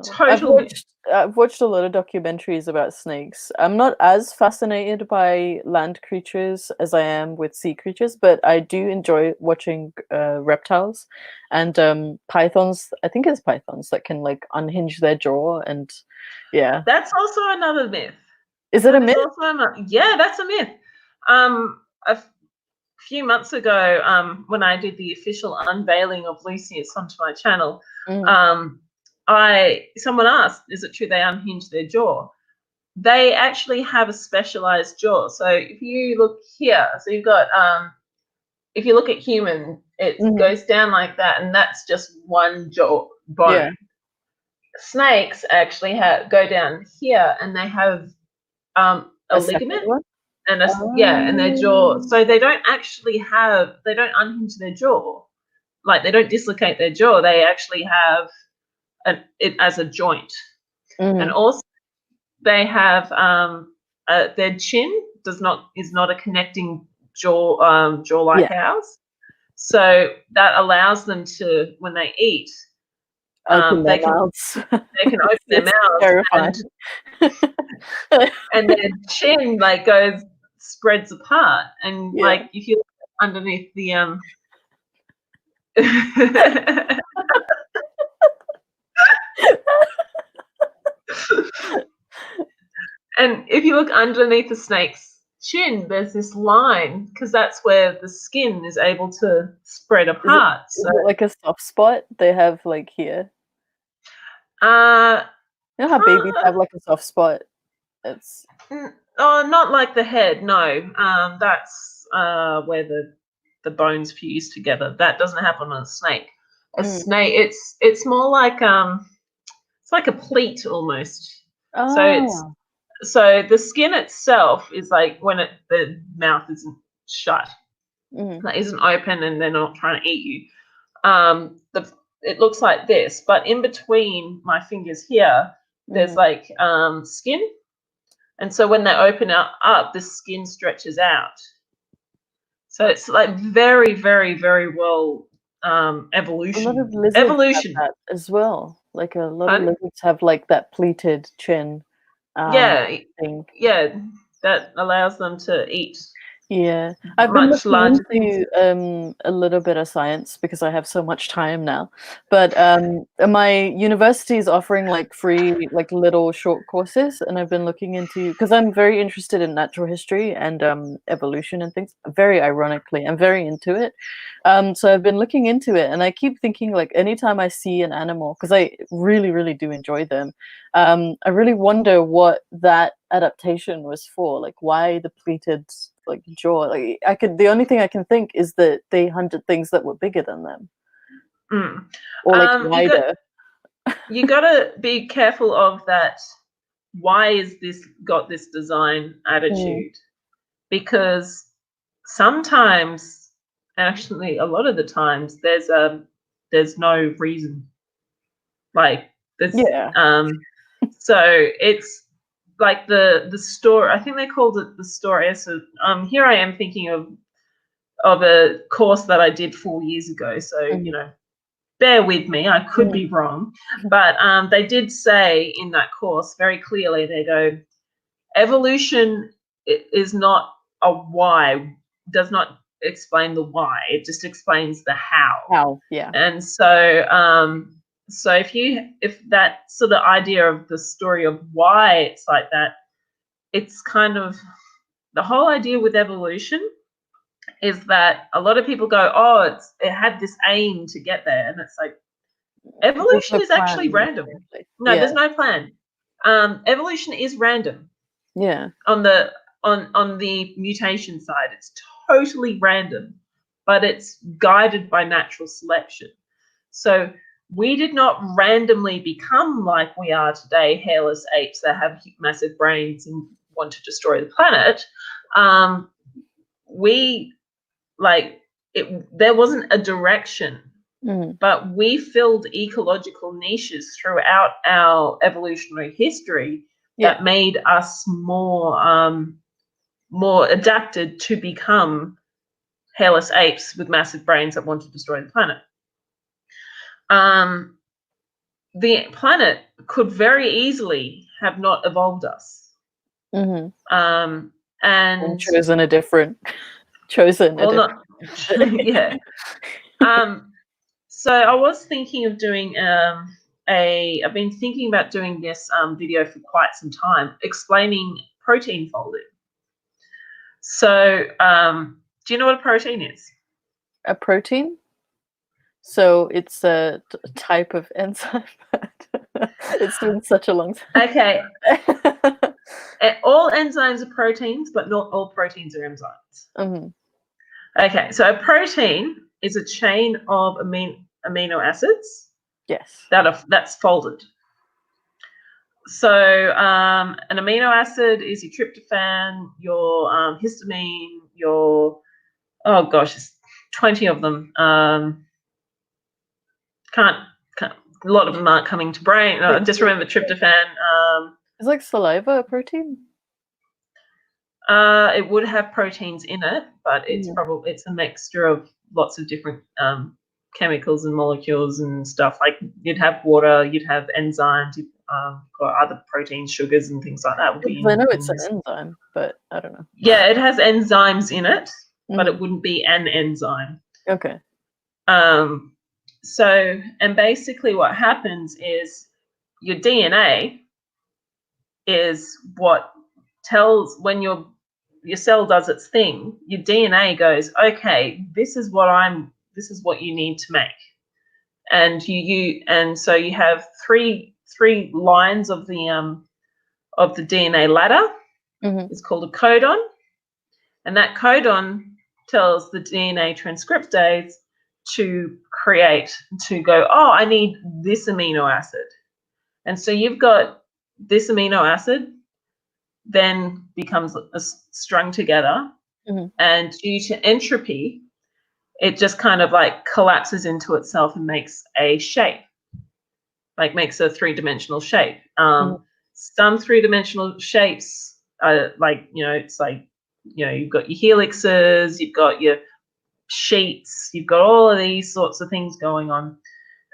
Totally. I've watched a lot of documentaries about snakes. I'm not as fascinated by land creatures as I am with sea creatures, but I do enjoy watching reptiles and pythons. I think it's pythons that can like unhinge their jaw, and yeah. That's also another myth. Is it a myth? Yeah, that's a myth. A few months ago, when I did the official unveiling of Lucius onto my channel, someone asked, is it true they unhinge their jaw? They actually have a specialized jaw. So if you look here, so you've got if you look at human, it goes down like that, and that's just one jaw bone. Yeah. Snakes actually go down here, and they have a ligament and and their jaw. So they don't unhinge their jaw. Like they don't dislocate their jaw. They actually have it as a joint. And also they have their chin is not a connecting jaw-like house. So that allows them to, when they eat, they can open their mouths and their chin spreads apart, and like if you look underneath the and if you look underneath the snake's chin, there's this line, because that's where the skin is able to spread apart. Is it like a soft spot they have like here? You know how babies have like a soft spot? It's not like the head, no. That's where the bones fuse together. That doesn't happen on a snake. A snake, it's more like it's like a pleat almost. So the skin itself is like when the mouth isn't shut, that isn't open, and they're not trying to eat you. It looks like this, but in between my fingers here, there's like skin, and so when they open up, the skin stretches out. So it's like very, very, very well evolution. A lot of lizards have that as well. Like a lot of lizards have like that pleated chin. Yeah, that allows them to eat. Yeah, I've been much looking larger things. into a little bit of science because I have so much time now. But my university is offering like free like little short courses, and I've been looking into because I'm very interested in natural history and evolution and things. Very ironically, I'm very into it. So I've been looking into it, and I keep thinking like anytime I see an animal, because I really, really do enjoy them, I really wonder what that adaptation was for. Like why the pleated like jaw. Like the only thing I can think is that they hunted things that were bigger than them Mm. or like You got wider. you got to be careful of that. Why is this got this design Mm. attitude? Because sometimes, actually, a lot of the times, there's no reason. Like this, Yeah. so it's like the story. I think they called it the story. So here I am thinking of a course that I did 4 years ago. So Mm. bear with me. I could Mm. be wrong, but they did say in that course very clearly. They go, evolution is not a why. Does not explain the why. It just explains the how. How? Yeah. And so if that sort of idea of the story of why it's like that, it's kind of the whole idea with evolution is that a lot of people go, oh, it had this aim to get there, and it's like There's evolution no is plan, actually random. really. No, Yeah. there's no plan. Evolution is random Yeah. on the mutation side. It's totally random, but it's guided by natural selection. So we did not randomly become like we are today, hairless apes that have massive brains and want to destroy the planet. We like it. There wasn't a direction, Mm. but we filled ecological niches throughout our evolutionary history Yeah. that made us more adapted to become hairless apes with massive brains that want to destroy the planet. The planet could very easily have not evolved us. Mm-hmm. And And chosen a well, different. not yeah. So I was thinking of doing I've been thinking about doing this video for quite some time, explaining protein folding. So do you know what a protein is? A protein. So it's a type of enzyme. It's been such a long time. Okay, all enzymes are proteins, but not all proteins are enzymes. Mhm. Okay, so a protein is a chain of amino acids Yes. that's folded. So an amino acid is your tryptophan, your histamine, your oh gosh, it's 20 of them. Can't a lot of them aren't coming to brain. Just remember tryptophan. Is like saliva a protein? It would have proteins in it, but it's a mixture of lots of different chemicals and molecules and stuff. Like you'd have water, you'd have enzymes, you've got other proteins, sugars, and things like that would be I know in it's an this. enzyme, but I don't know. Yeah, it has enzymes in it, but Mhm. it wouldn't be an enzyme. Okay. So, and basically what happens is your DNA is what tells when your cell does its thing, your DNA goes, okay, this is what you need to make. And so you have three lines of the DNA ladder. Mhm. It's called a codon. And that codon tells the DNA transcriptase to go, oh, I need this amino acid. And so you've got this amino acid then becomes strung together. Mhm. And due to entropy, it just kind of like collapses into itself and makes a shape, like makes a three-dimensional shape. Mhm. Some three-dimensional shapes are like, it's like, you've got your helixes, you've got your sheets, you've got all of these sorts of things going on.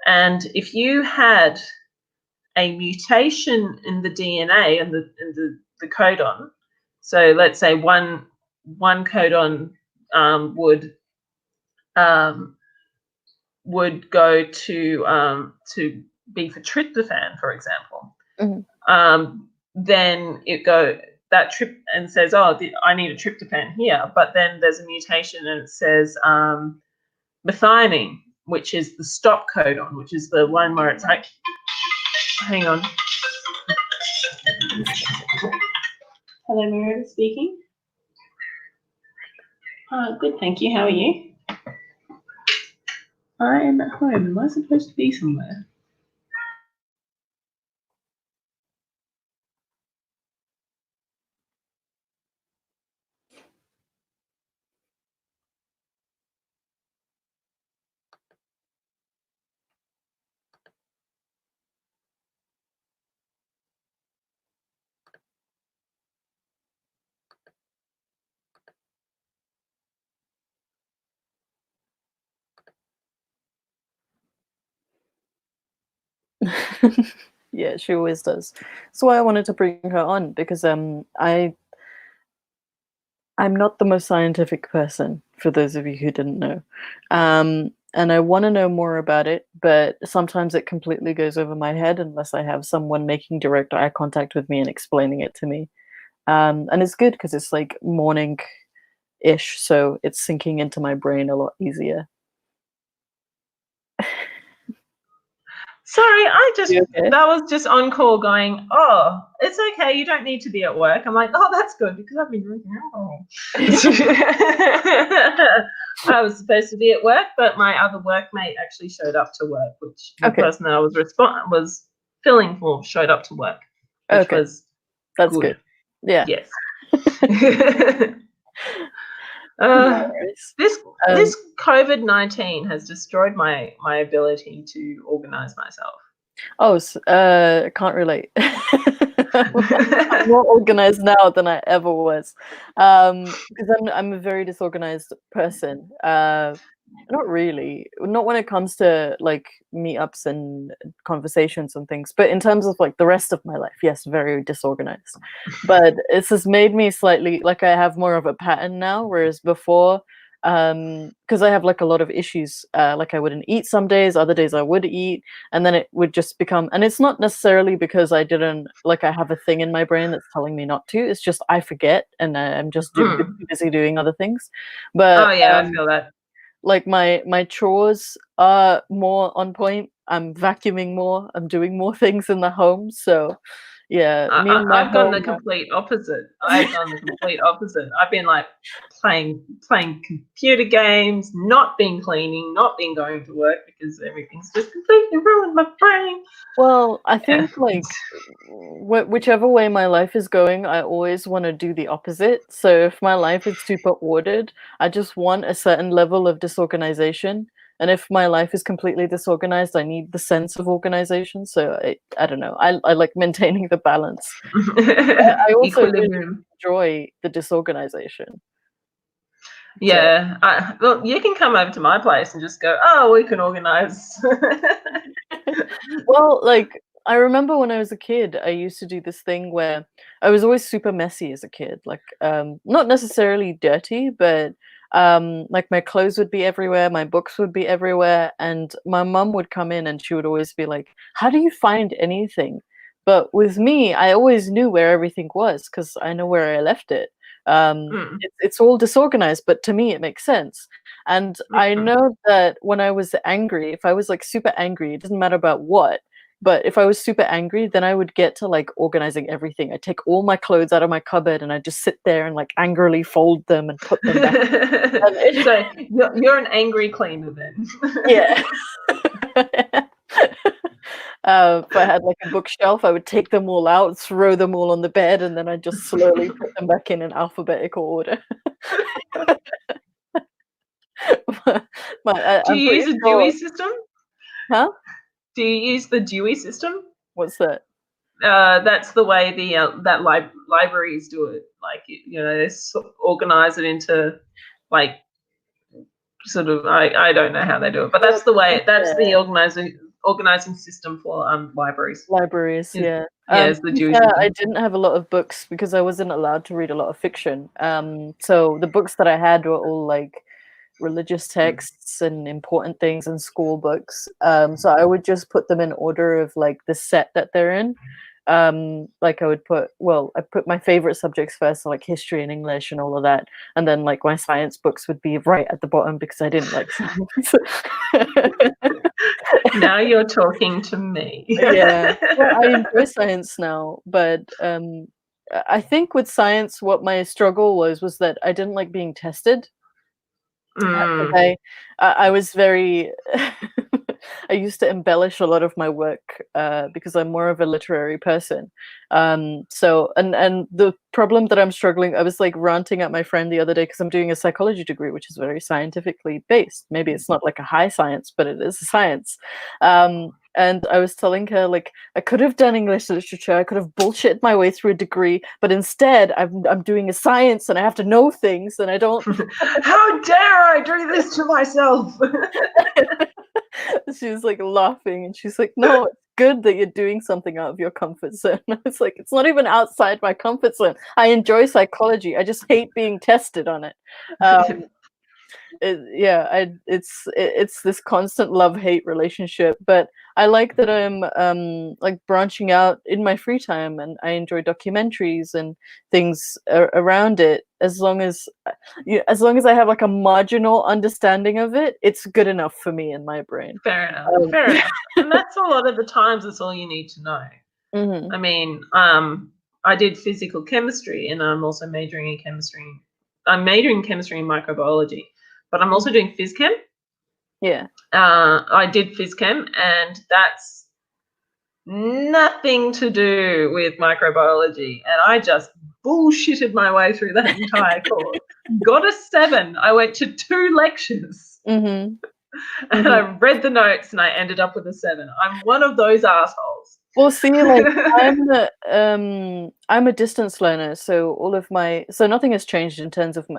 And if you had a mutation in the DNA and the codon, so let's say one one codon would go to be for tryptophan, for example. Mm-hmm. Then that trip and says, oh, I need a tryptophan here, but then there's a mutation and it says methionine, which is the stop codon, which is the one where it's like, hang on. Hello, Meredith speaking. Good, thank you. How are you? I am at home. Am I supposed to be somewhere? Yeah, she always does. That's why I wanted to bring her on, because I'm not the most scientific person, for those of you who didn't know. And I want to know more about it, but sometimes it completely goes over my head unless I have someone making direct eye contact with me and explaining it to me. And it's good because it's like morning-ish, so it's sinking into my brain a lot easier. Sorry, Okay? that was just on call going, oh, it's okay, you don't need to be at work. I'm like, oh, that's good because I've been drinking alcohol. I was supposed to be at work, but my other workmate actually showed up to work, which the person that I was filling for showed up to work, which was that's good. Yeah. Yes. This COVID-19 has destroyed my ability to organize myself. Oh, can't relate. I'm more organized now than I ever was, because I'm a very disorganized person. Not really, not when it comes to like meetups and conversations and things, but in terms of like the rest of my life, yes, very disorganized. But it's just made me slightly like I have more of a pattern now, whereas before, because I have like a lot of issues, like I wouldn't eat some days, other days I would eat, and then it would just become, and it's not necessarily because I didn't, like I have a thing in my brain that's telling me not to, it's just I forget and I'm just too busy doing other things. But oh yeah, I feel that. Like my chores are more on point. I'm vacuuming more, I'm doing more things in the home, so yeah, I've gone the complete opposite. I've been like playing computer games, not been cleaning, not been going to work because everything's just completely ruined my brain. Well, I think like whichever way my life is going, I always want to do the opposite. So if my life is super ordered, I just want a certain level of disorganization. And if my life is completely disorganized, I need the sense of organization. So I don't know. I like maintaining the balance. I also really enjoy the disorganization. Yeah. Well, you can come over to my place and just go, oh, we can organize. Well, like I remember when I was a kid, I used to do this thing where I was always super messy as a kid. Like not necessarily dirty, but like my clothes would be everywhere, my books would be everywhere, and my mum would come in and she would always be like, "How do you find anything?" But with me, I always knew where everything was because I know where I left it. It's all disorganized, but to me it makes sense. And I know that when I was angry, if I was like super angry, it doesn't matter about what, but if I was super angry, then I would get to like organizing everything. I'd take all my clothes out of my cupboard and I'd just sit there and like angrily fold them and put them back. So you're an angry cleaner then. Yeah. If I had like a bookshelf, I would take them all out, throw them all on the bed, and then I'd just slowly put them back in alphabetical order. Do you use a Dewey system? Huh? Do you use the Dewey system? What's that? That's the way that libraries do it. Like they organize it into like sort of I don't know how they do it, but that's the way. That's the organizing system for libraries. Libraries, yeah. Yes, To the be Jewish fair, I one. didn't have a lot of books because I wasn't allowed to read a lot of fiction. So the books that I had were all like religious texts and important things and school books. So I would just put them in order of like the set that they're in. Like I put my favorite subjects first, so like history and English and all of that, and then like my science books would be right at the bottom because I didn't like science. Now you're talking to me. Yeah. Well, I enjoy science now, but I think with science, what my struggle was that I didn't like being tested. Because Mm, I was very I used to embellish a lot of my work because I'm more of a literary person. So and the problem that I'm struggling, I was like ranting at my friend the other day because I'm doing a psychology degree, which is very scientifically based. Maybe it's not like a high science, but it is a science. And I was telling her like I could have done English literature, I could have bullshit my way through a degree, but instead I'm doing a science and I have to know things and I don't. how dare I do this to myself? She was like laughing and she's like, no, it's good that you're doing something out of your comfort zone. It's like, it's not even outside my comfort zone. I enjoy psychology. I just hate being tested on it. Um, it's this constant love hate relationship, but I like that I'm like branching out in my free time, and I enjoy documentaries and things around it. As long as I have like a marginal understanding of it, it's good enough for me in my brain. Fair enough. Fair um, enough. And that's a lot of the times that's all you need to know. mhm, I mean, I did physical chemistry and I'm also majoring in chemistry. I'm majoring in chemistry and microbiology, but I'm also mhm. doing phys chem. Yeah. I did phys chem, and that's nothing to do with microbiology. And I just bullshitted my way through that entire course. Got a 7. I went to 2 lectures Mhm. and Mhm. I read the notes and I ended up with a 7. I'm one of those assholes. Well, see, like I'm a distance learner, so nothing has changed in terms of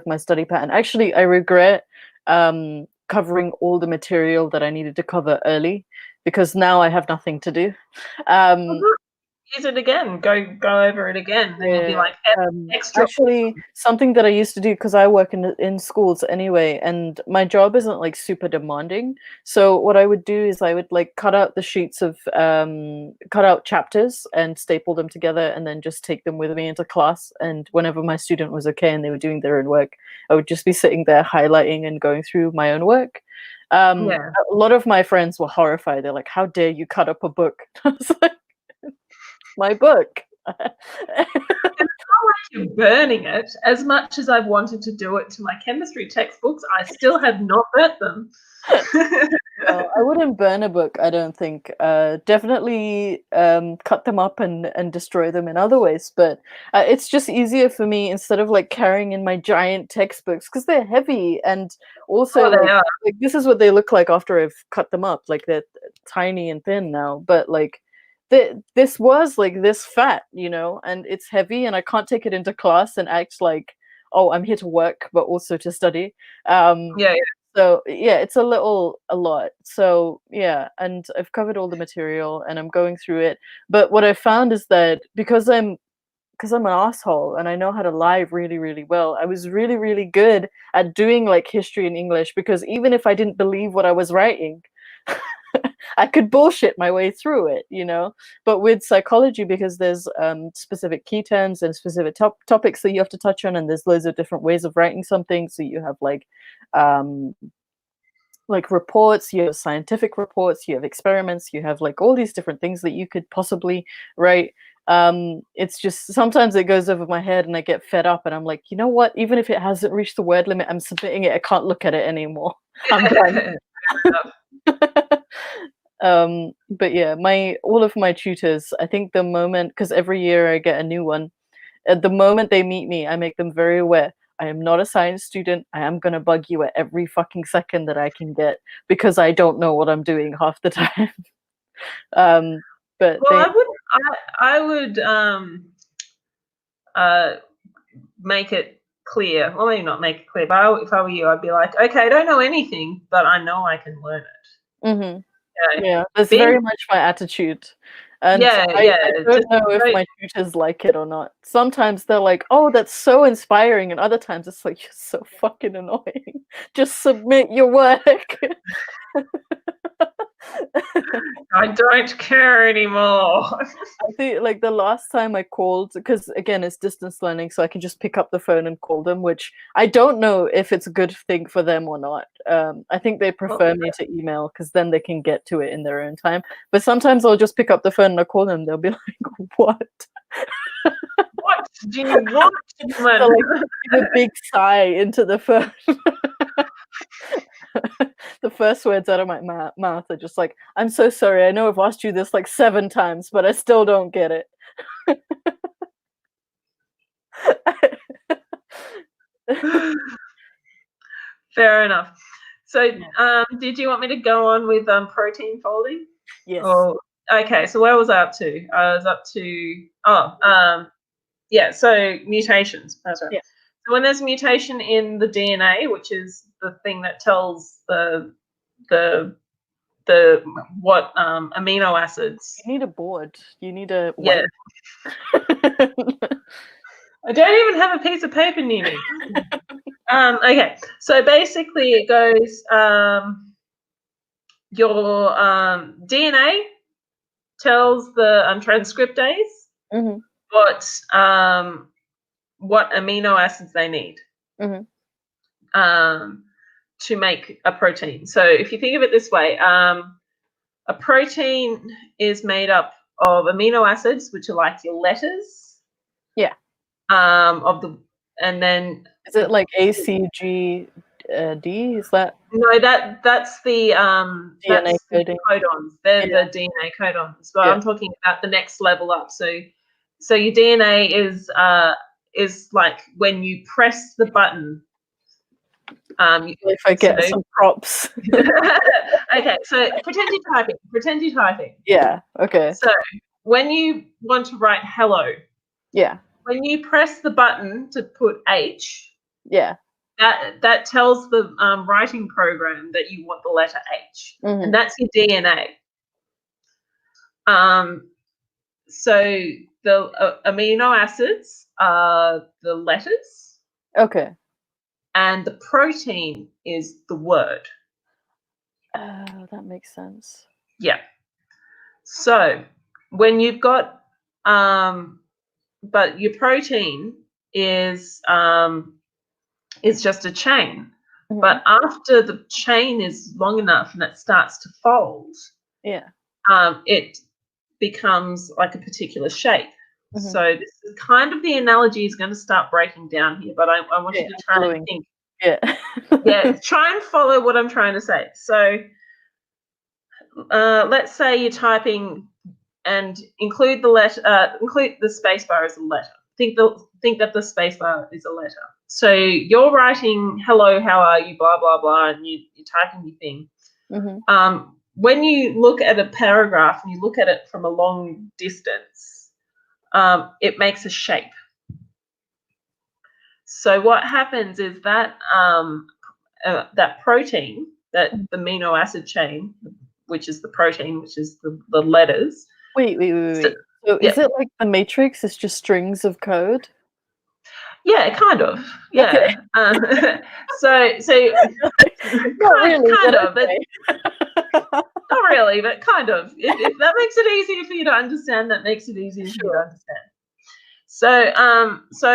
my study pattern. Actually, I regret covering all the material that I needed to cover early because now I have nothing to do. Um, Use it again. Go over it again. Then you'll be Yeah, like extra actually, something that I used to do because I work in schools anyway, and my job isn't like super demanding. So what I would do is I would like cut out the sheets of cut out chapters and staple them together, and then just take them with me into class. And whenever my student was okay and they were doing their own work, I would just be sitting there highlighting and going through my own work. yeah. A lot of my friends were horrified. They're like, "How dare you cut up a book?" I was like, "My book." You're burning it. As much as I've wanted to do it to my chemistry textbooks, I still have not burnt them. No, I wouldn't burn a book, I don't think. Definitely cut them up and destroy them in other ways, but it's just easier for me instead of like carrying in my giant textbooks because they're heavy and also Oh, they are. like this is what they look like after I've cut them up. Like they're tiny and thin now, but like this was like this fat, and it's heavy and I can't take it into class and act like, oh, I'm here to work, but also to study. Um, Yeah, so yeah, it's a lot. So yeah, and I've covered all the material and I'm going through it. But what I found is that because I'm an asshole and I know how to lie really, really well, I was really, really good at doing like history and English because even if I didn't believe what I was writing, I could bullshit my way through it. But with psychology, because there's specific key terms and specific topics that you have to touch on, and there's loads of different ways of writing something. So you have um, like reports, you have scientific reports, you have experiments, you have like all these different things that you could possibly write. It's just sometimes it goes over my head and I get fed up and I'm like, you know what? Even if it hasn't reached the word limit, I'm submitting it. I can't look at it anymore. I'm done. yeah. But yeah, my all of my tutors, I think the moment, because every year I get a new one, at the moment they meet me, I make them very aware. I am not a science student. I am gonna bug you at every fucking second that I can get because I don't know what I'm doing half the time. um, but Well, they, I would uh, make it clear. Well, maybe not make it clear, but if I were you, I'd be like, okay, I don't know anything, but I know I can learn it. hmm Okay? yeah, that's Being very much my attitude. And Yeah, I yeah. don't Just know if don't, my tutors like it or not. Sometimes they're like, "Oh, that's so inspiring," and other times it's like, "You're so fucking annoying. Just submit your work." I don't care anymore. I think like the last time I called, because again it's distance learning, so I can just pick up the phone and call them, which I don't know if it's a good thing for them or not. I think they Well, prefer me to email because then they can get to it in their own time. But sometimes I'll just pick up the phone and I'll call them. They'll be like, "What?" what do you want, So woman? like give a big sigh into the phone. The first words out of my mouth are just like, "I'm so sorry. I know I've asked you this like 7 times, but I still don't get it." Fair enough. So, Yeah. did you want me to go on with protein folding? Yes. Oh, okay. So where was I up to? I was up to yeah. So mutations. That's right. Yeah. So when there's a mutation in the DNA, which is the thing that tells the what amino acids. You need a board. You need a Yeah, white. I don't even have a piece of paper near me. Okay, so basically it goes your DNA tells the transcriptase Mhm, what what amino acids they need mhm, um, to make a protein. So if you think of it this way, a protein is made up of amino acids, which are like your letters yeah. of the, and then Is it like ACG, D? Is that no, DNA that's the coding? codons. They're Yeah, the DNA codons. But yeah. I'm talking about the next level up. So your DNA is like when you press the button. If I So get some props. okay, so pretend you're typing. Pretend you're typing. Yeah, okay. So when you want to write hello, Yeah, when you press the button to put H, yeah. that tells the writing program that you want the letter H, and Mhm, that's your DNA. Um, so the amino acids are the letters, okay. and the protein is the word. Oh, that makes sense. Yeah. So when you've got, but your protein is just a chain. Mhm, But after the chain is long enough and it starts to fold, yeah. it becomes like a particular shape. Mhm. So this is kind of the analogy is going to start breaking down here, but I want Okay, you to I'm try and following. think. Yeah. Yeah, try and follow what I'm trying to say. So let's say you're typing and include the space bar as a letter. Think that the space bar is a letter. So you're writing hello, how are you, blah blah blah, and you're typing your thing. Mhm, When you look at a paragraph and you look at it from a long distance, it makes a shape. So what happens is that that protein, that mhm. amino acid chain, which is the protein, which is the letters. Wait, wait, wait, So, wait. So yeah, is it like the Matrix? It's just strings of code? yeah, kind of, Okay. yeah. So Not really, kind but of, but okay. not really, but kind of. If that makes it easier for you to understand, that makes it easier for you to Sure. understand. So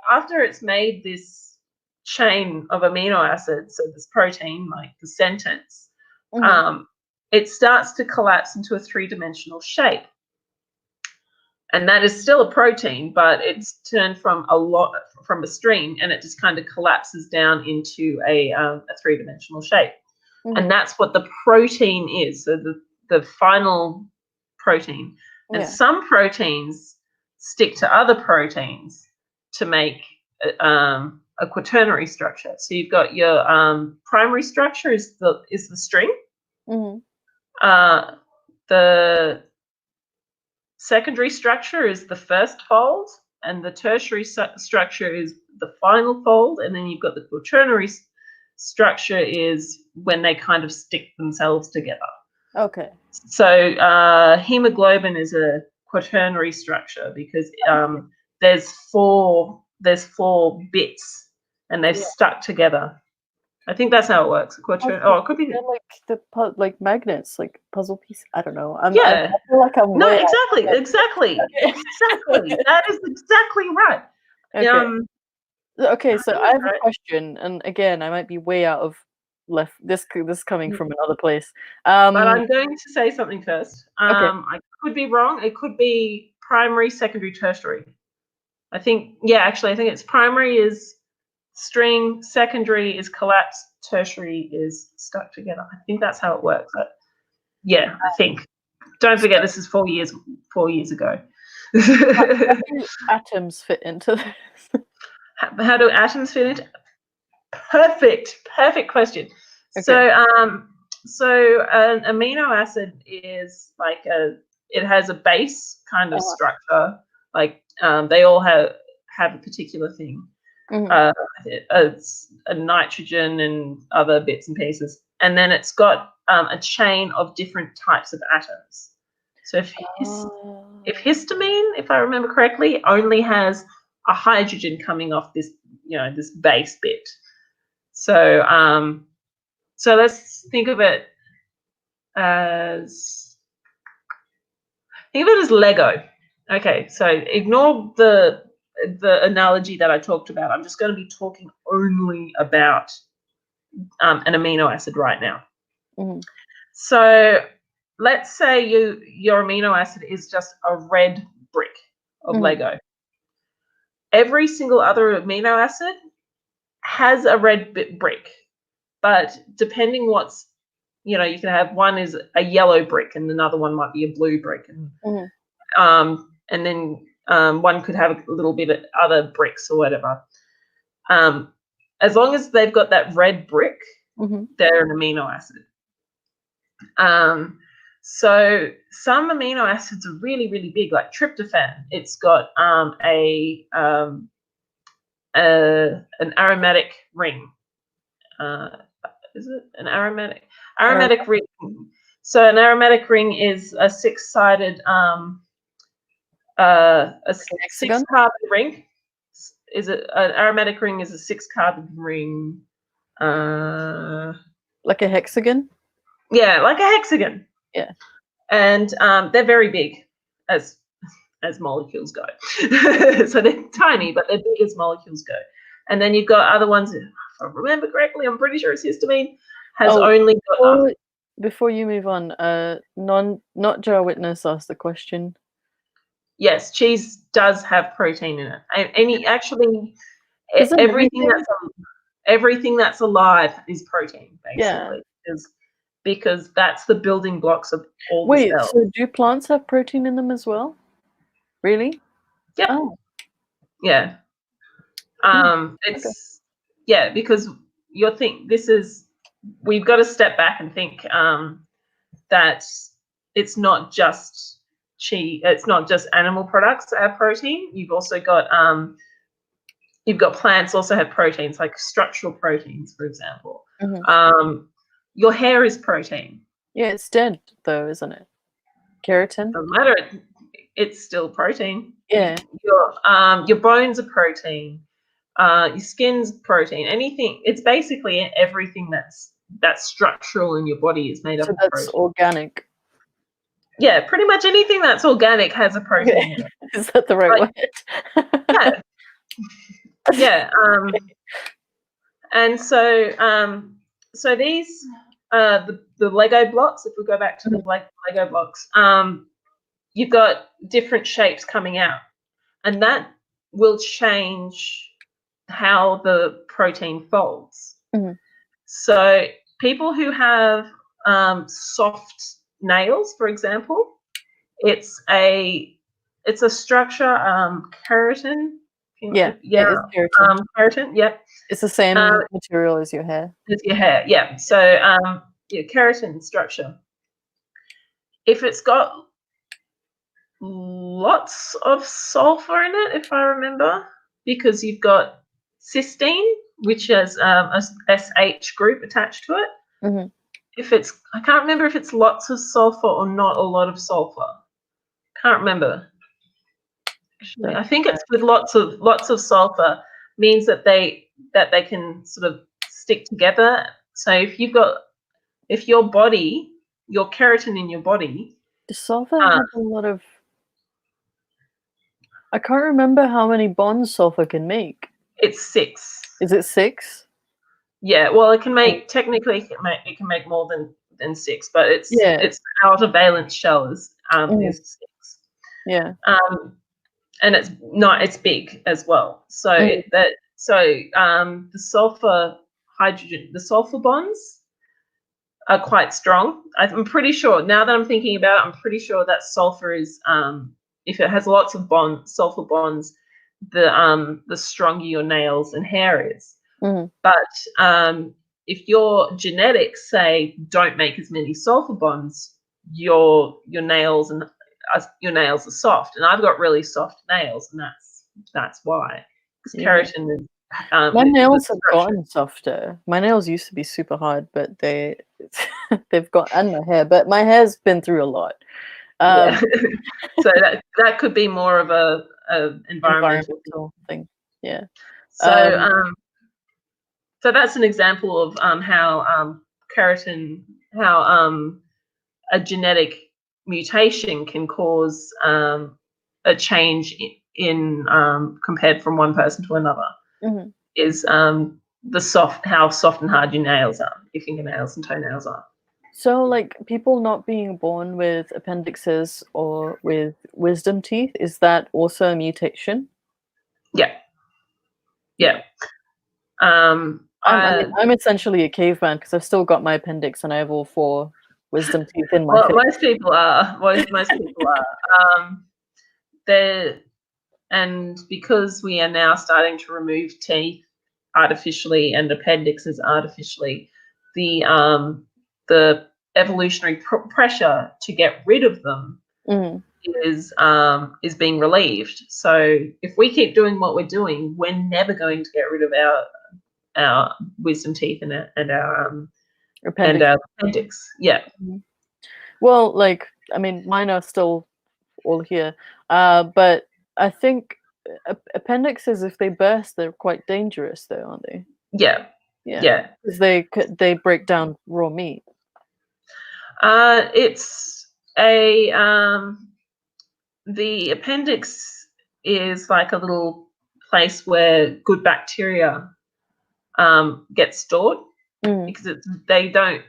after it's made this chain of amino acids, so this protein, like the sentence, Mhm. um, it starts to collapse into a three-dimensional shape, and that is still a protein, but it's turned from a string, and it just kind of collapses down into a three-dimensional shape, and Mhm. that's what the protein is. So the final protein, and Yeah. some proteins stick to other proteins to make a quaternary structure. So you've got your primary structure is the string. Mhm. Uh, the secondary structure is the first fold, and the tertiary structure is the final fold, and then you've got the quaternary structure is when they kind of stick themselves together. Okay. So hemoglobin is a quaternary structure because there's four bits and they're Yeah. stuck together. I think that's how it works. Oh, it could be. They're like like magnets, like puzzle pieces. I don't know. I Yeah. feel like I'm No, way out. exactly. Okay. That is exactly right. Okay. Okay, so I That's have a question, and again, I might be way out of left. This coming right. from another place. But I'm going to say something first. Okay. I could be wrong. It could be primary, secondary, tertiary. I think, yeah, actually, I think it's primary is string, secondary is collapsed, tertiary is stuck together. I think that's how it works. But yeah, I think. Don't forget, this is 4 years ago. How do atoms fit into this? How do atoms fit into? Perfect question. Okay. So an amino acid is like it has a base kind of Uh-huh. structure. Like they all have a particular thing. Mhm. It's a nitrogen and other bits and pieces, and then it's got a chain of different types of atoms. So if histamine, if I remember correctly, only has a hydrogen coming off this, this base bit. So so let's think of it as Lego. Okay, so ignore the analogy that I talked about. I'm just going to be talking only about an amino acid right now. Mhm. So let's say your amino acid is just a red brick of Mhm. Lego. Every single other amino acid has a red brick, but depending what's, you can have one is a yellow brick and another one might be a blue brick, Mhm. and then one could have a little bit of other bricks or whatever. As long as they've got that red brick, Mhm. they're an amino acid. So some amino acids are really, really big, like tryptophan. It's got an aromatic ring. Is it an aromatic ring? So an aromatic ring is a six-sided Hexagon? six-carbon ring. Is it an aromatic ring? Is a six-carbon ring? Like a hexagon? Yeah, like a hexagon. Yeah. And they're very big as molecules go. So they're tiny, but they're big as molecules go. And then you've got other ones. If I remember correctly, I'm pretty sure it's histamine. Has only got. Before you move on, not Joe Witness asked the question. Yes, cheese does have protein in it. Actually, Isn't everything that's alive is protein, Yeah. basically, because that's the building blocks of all the Wait, cells. so do plants have protein in them as well? Really? Yep. Oh. Yeah. It's because we've got to step back and think that it's not just it's not just animal products that have protein. You've also got plants also have proteins, like structural proteins, for example. Mhm. Your hair is protein. Yeah, it's dead though, isn't it? Keratin? Doesn't matter. It's still protein. Yeah. Your bones are protein. Your skin's protein. Anything. It's basically everything that's structural in your body is made up So of that's protein. organic. Yeah, pretty much anything that's organic has a protein in it. Is that the right word? Yeah. Yeah. And so these the Lego blocks. If we go back to the Lego blocks, you've got different shapes coming out, and that will change how the protein folds. Mhm. So people who have soft nails, for example, it's a structure, keratin. Yeah, Yeah, it is keratin. keratin. Yep, It's the same material as your hair. it's your hair. Yeah, so keratin structure. If it's got lots of sulfur in it, if I remember, because you've got cysteine, which has a SH group attached to it. Mhm. I can't remember if it's lots of sulfur or not a lot of sulfur. Can't remember. Actually, I think it's with lots of sulfur means that they can sort of stick together. So if your body, your keratin in your body, Does sulfur have a lot of? I can't remember how many bonds sulfur can make. it's 6. Is it 6? Yeah, well, it can make technically it can make more than 6, but its outer valence shell is 6. Yeah. And it's big as well. So the sulfur bonds are quite strong. I'm pretty sure, now that I'm thinking about it, I'm pretty sure that sulfur is if it has lots of sulfur bonds, the stronger your nails and hair is. But if your genetics say don't make as many sulfur bonds, your nails are soft, and I've got really soft nails, and that's why. Because keratin is my nails have gotten softer. My nails used to be super hard, but they've got, and my hair, but my hair's been through a lot. Yeah. So that could be more of a environmental thing. Yeah. So that's an example of how keratin, how a genetic mutation can cause a change in compared from one person to another. Is how soft and hard your nails are, your fingernails and toenails are. So, like, people not being born with appendixes or with wisdom teeth, is that also a mutation? Yeah. I'm essentially a caveman because I've still got my appendix and I have all 4 wisdom teeth in my face. Most people are. Most people are. And because we are now starting to remove teeth artificially and appendixes artificially, the evolutionary pressure to get rid of them is being relieved. So if we keep doing what we're doing, we're never going to get rid of our wisdom teeth and our appendix. Yeah. Well, like, I mean, mine are still all here, but I think appendixes, if they burst, they're quite dangerous, though, aren't they? Yeah. Because they break down raw meat. It's the appendix is like a little place where good bacteria get stored because they don't.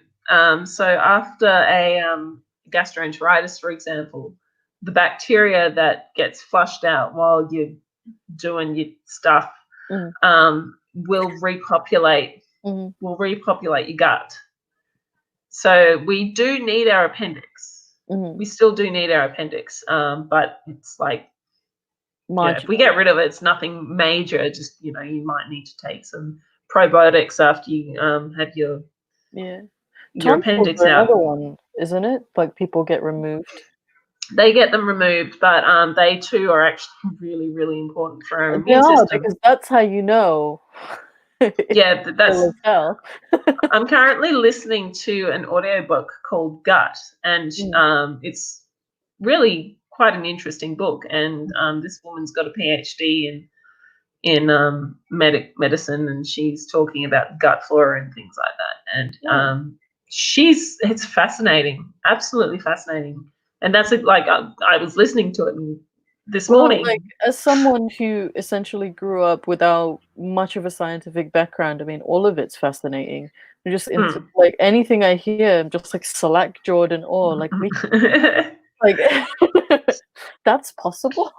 So after a gastroenteritis, for example, the bacteria that gets flushed out while you're doing your stuff will repopulate. Will repopulate your gut. So we do need our appendix. We still do need our appendix, but it's like, if we get rid of it, it's nothing major. Just, you might need to take some probiotics after you have your appendix out. Another one, isn't it? Like, people get removed. They get them removed, but they too are actually really, really important for our immune system. Because that's how you know. Yeah, that's. I'm currently listening to an audiobook called Gut, and it's really quite an interesting book. And this woman's got a PhD in medicine, and she's talking about gut flora and things like that. And it's fascinating, absolutely fascinating. And that's like I was listening to it this morning. Like, as someone who essentially grew up without much of a scientific background, I mean, all of it's fascinating. I'm just like, anything I hear, I'm just like select Jordan or like we like that's possible.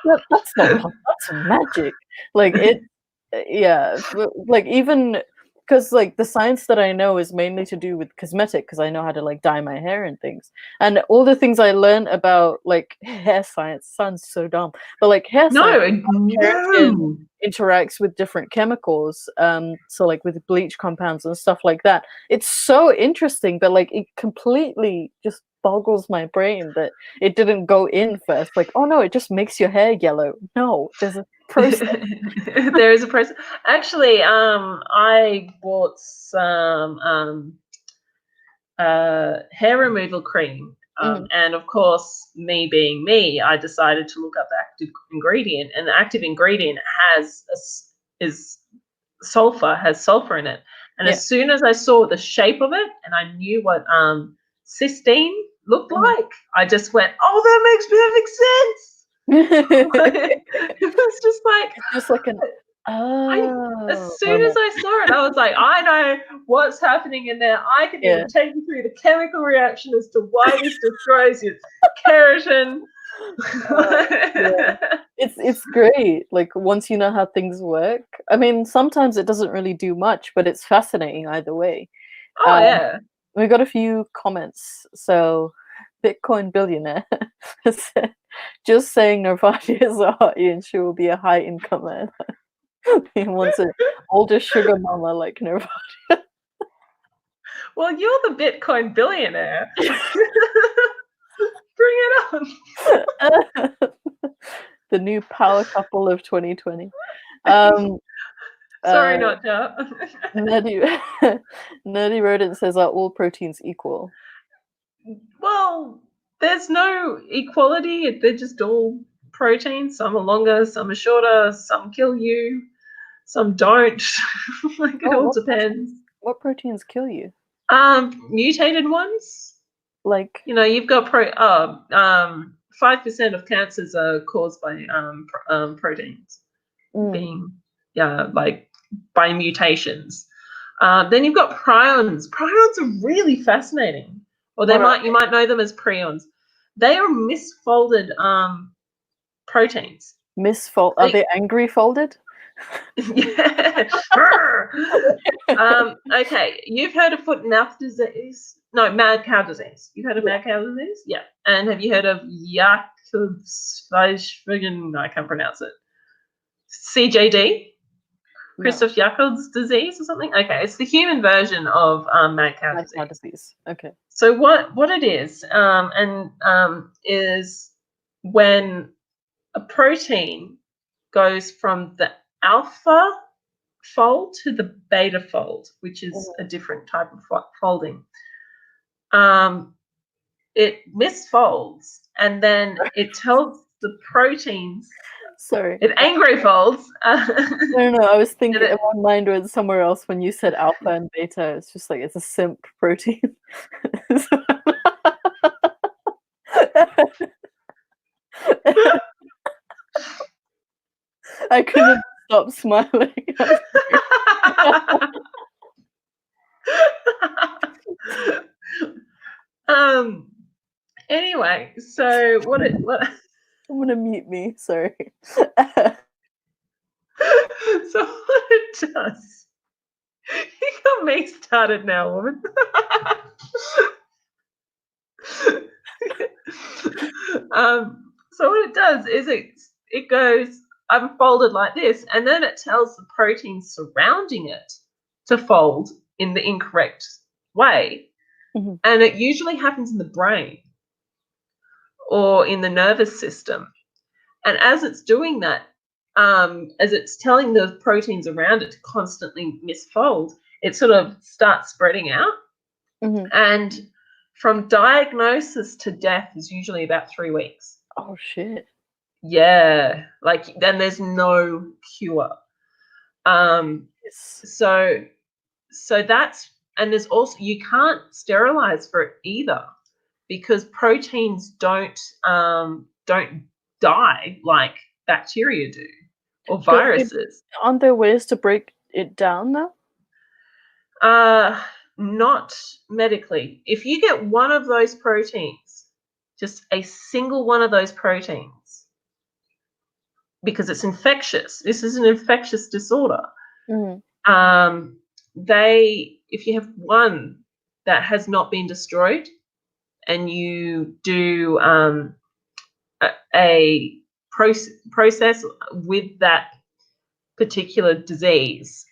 That's not possible. That's magic. Like like, even because, like, the science that I know is mainly to do with cosmetic, because I know how to, like, dye my hair and things, and all the things I learned about, like, hair science sounds so dumb, but, like, hair science, keratin interacts with different chemicals, so, like, with bleach compounds and stuff like that. It's so interesting, but, like, it completely just boggles my brain that it didn't go in first. Like, oh no, it just makes your hair yellow. No, there's a process. There is a process. Actually, I bought some hair removal cream. And of course, me being me, I decided to look up the active ingredient, and the active ingredient has sulfur in it. And as soon as I saw the shape of it and I knew what cysteine looked like, I just went, "Oh, that makes perfect sense." It was just like, It's just like an as soon as I saw it, I was like, I know what's happening in there. I can even take you through the chemical reaction as to why this destroys your keratin. It's great. Like once you know how things work. I mean, sometimes it doesn't really do much, but it's fascinating either way. Oh yeah. We got a few comments. So, Bitcoin billionaire said, "Just saying Nervardia is a hottie and she will be a high income earner." He wants an older sugar mama like Nervardia. Well, you're the Bitcoin billionaire. Bring it on. The new power couple of 2020. Sorry, not that. Nerdy Rodent says, "Are all proteins equal?" Well, there's no equality. They're just all proteins. Some are longer, some are shorter, some kill you, some don't. Like it all depends. What proteins kill you? Mutated ones. Like, you know, you've got 5% of cancers are caused by proteins being like by mutations. Then you've got prions. Prions are really fascinating. Or you might know them as prions. They are misfolded proteins. Are they angry folded? Yeah. Okay, you've heard of foot and mouth disease? No, mad cow disease. You've heard of mad cow disease? Yeah. And have you heard of Jacob's? I can't pronounce it. CJD? No. Christoph Jacob's disease or something? Okay, it's the human version of mad cow disease. Okay. So what it is, is when a protein goes from the alpha fold to the beta fold, which is a different type of folding. It misfolds, and then it tells the proteins. Sorry. It angry folds. No. I was thinking, my mind went somewhere else when you said alpha and beta. It's just like it's a simp protein. I couldn't stop smiling. Anyway, so what I'm gonna mute me. Sorry. So what it does? You got me started now, woman. So what it does is it goes unfolded like this, and then it tells the proteins surrounding it to fold in the incorrect way. And it usually happens in the brain or in the nervous system. And as it's doing that, as it's telling the proteins around it to constantly misfold, it sort of starts spreading out. And from diagnosis to death is usually about 3 weeks. Oh shit. Yeah, like then there's no cure. So that's, and there's also, you can't sterilize for it either, because proteins don't die like bacteria do, or viruses. Aren't there ways to break it down though? Not medically. If you get one of those proteins, just a single one of those proteins, because it's infectious. This is an infectious disorder. If you have one that has not been destroyed, and you do a process with that particular disease,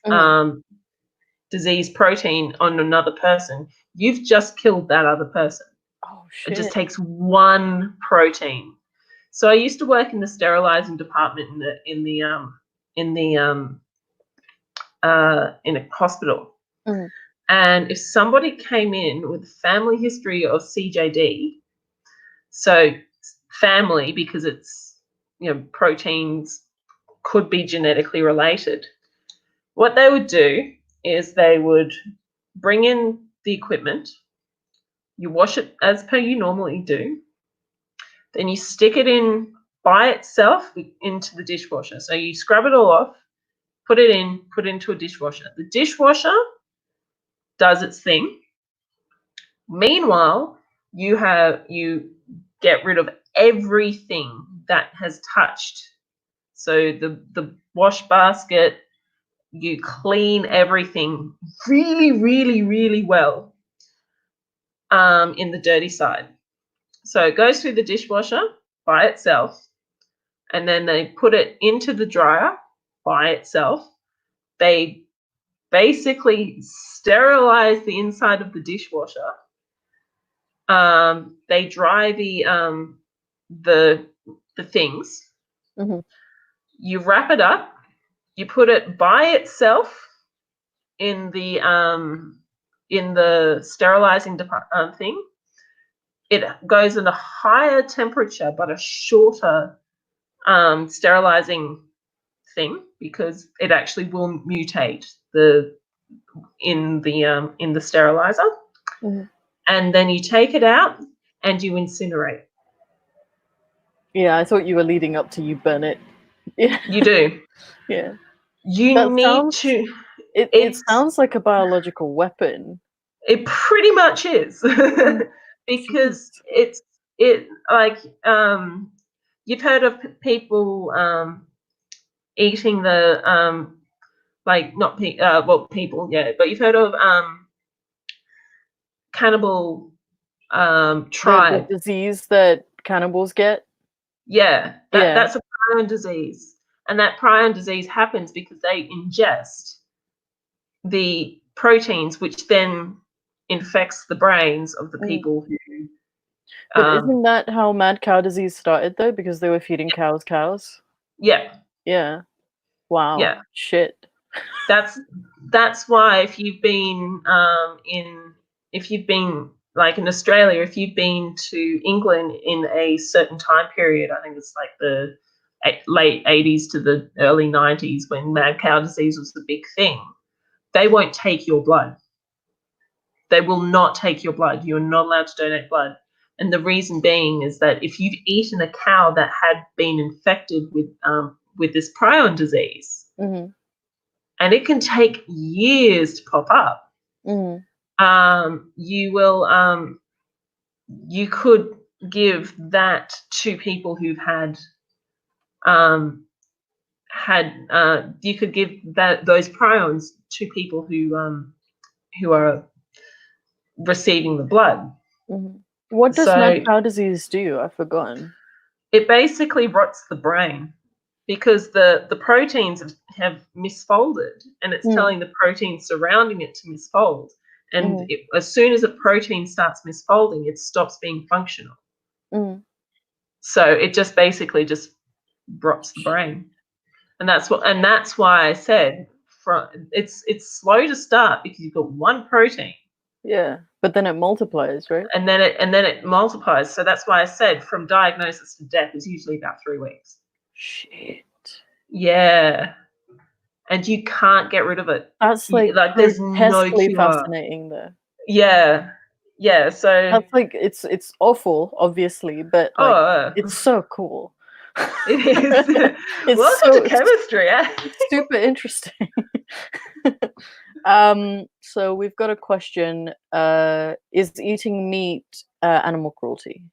disease protein on another person, you've just killed that other person. Oh shit. It just takes one protein. So I used to work in the sterilizing department in a hospital. And if somebody came in with a family history of CJD, so family, because it's, proteins could be genetically related, what they would do is they would bring in the equipment, you wash it as per you normally do, then you stick it in by itself into the dishwasher. So you scrub it all off, put it into a dishwasher. The dishwasher does its thing. Meanwhile, you get rid of everything that has touched. So the wash basket, you clean everything really, really, really well in the dirty side. So it goes through the dishwasher by itself, and then they put it into the dryer by itself. They basically sterilize the inside of the dishwasher. They dry the things. Mm-hmm. You wrap it up. You put it by itself in the sterilizing thing. It goes in a higher temperature but a shorter sterilizing thing, because it actually will mutate in the sterilizer. Mm-hmm. And then you take it out and you incinerate. Yeah, I thought you were leading up to you burn it. Yeah. You do. Yeah. You That need sounds, to. it sounds like a biological weapon. It pretty much is. Because Jeez. it like you've heard of people eating the like not people, yeah, but you've heard of cannibal The tribe. disease that cannibals get. Yeah, Yeah. that's a prion disease, and that prion disease happens because they ingest the proteins, which then infects the brains of the people who. But isn't that how mad cow disease started though? Because they were feeding cows cows? Yeah. Yeah. Wow. Yeah. Shit. That's why if you've been like in Australia, if you've been to England in a certain time period, I think it's like the late 80s to the early 90s, when mad cow disease was the big thing, they won't take your blood. They will not take your blood. You are not allowed to donate blood. And the reason being is that if you've eaten a cow that had been infected with this prion disease, Mm-hmm. and it can take years to pop up, you will you could give that to people who've you could give those prions to people who are receiving the blood. Mm-hmm. What does mad cow disease do? I've forgotten. It basically rots the brain, because the proteins have misfolded, and it's telling the proteins surrounding it to misfold. And as soon as a protein starts misfolding, it stops being functional. So it just basically just rots the brain, and that's why I said it's slow to start, because you've got one protein. Yeah, but then it multiplies, right? And then it multiplies. So that's why I said from diagnosis to death is usually about 3 weeks. Shit. Yeah. And you can't get rid of it. That's like there's no cure. fascinating though. Yeah. Yeah. So that's like it's awful, obviously, but like it's so cool. It is. It's welcome to chemistry. It's super interesting. So we've got a question. Is eating meat animal cruelty?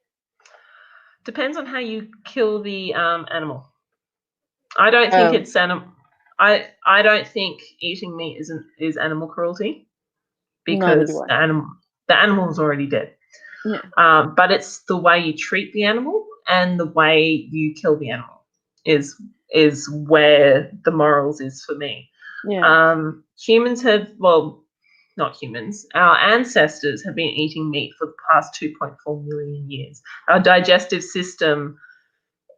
Depends on how you kill the animal. I don't think it's animal. I don't think eating meat is animal cruelty, because the animal is already dead. Yeah. But it's the way you treat the animal and the way you kill the animal is where the morals is for me. Yeah. Humans have, not humans, our ancestors have been eating meat for the past 2.4 million years. Our digestive system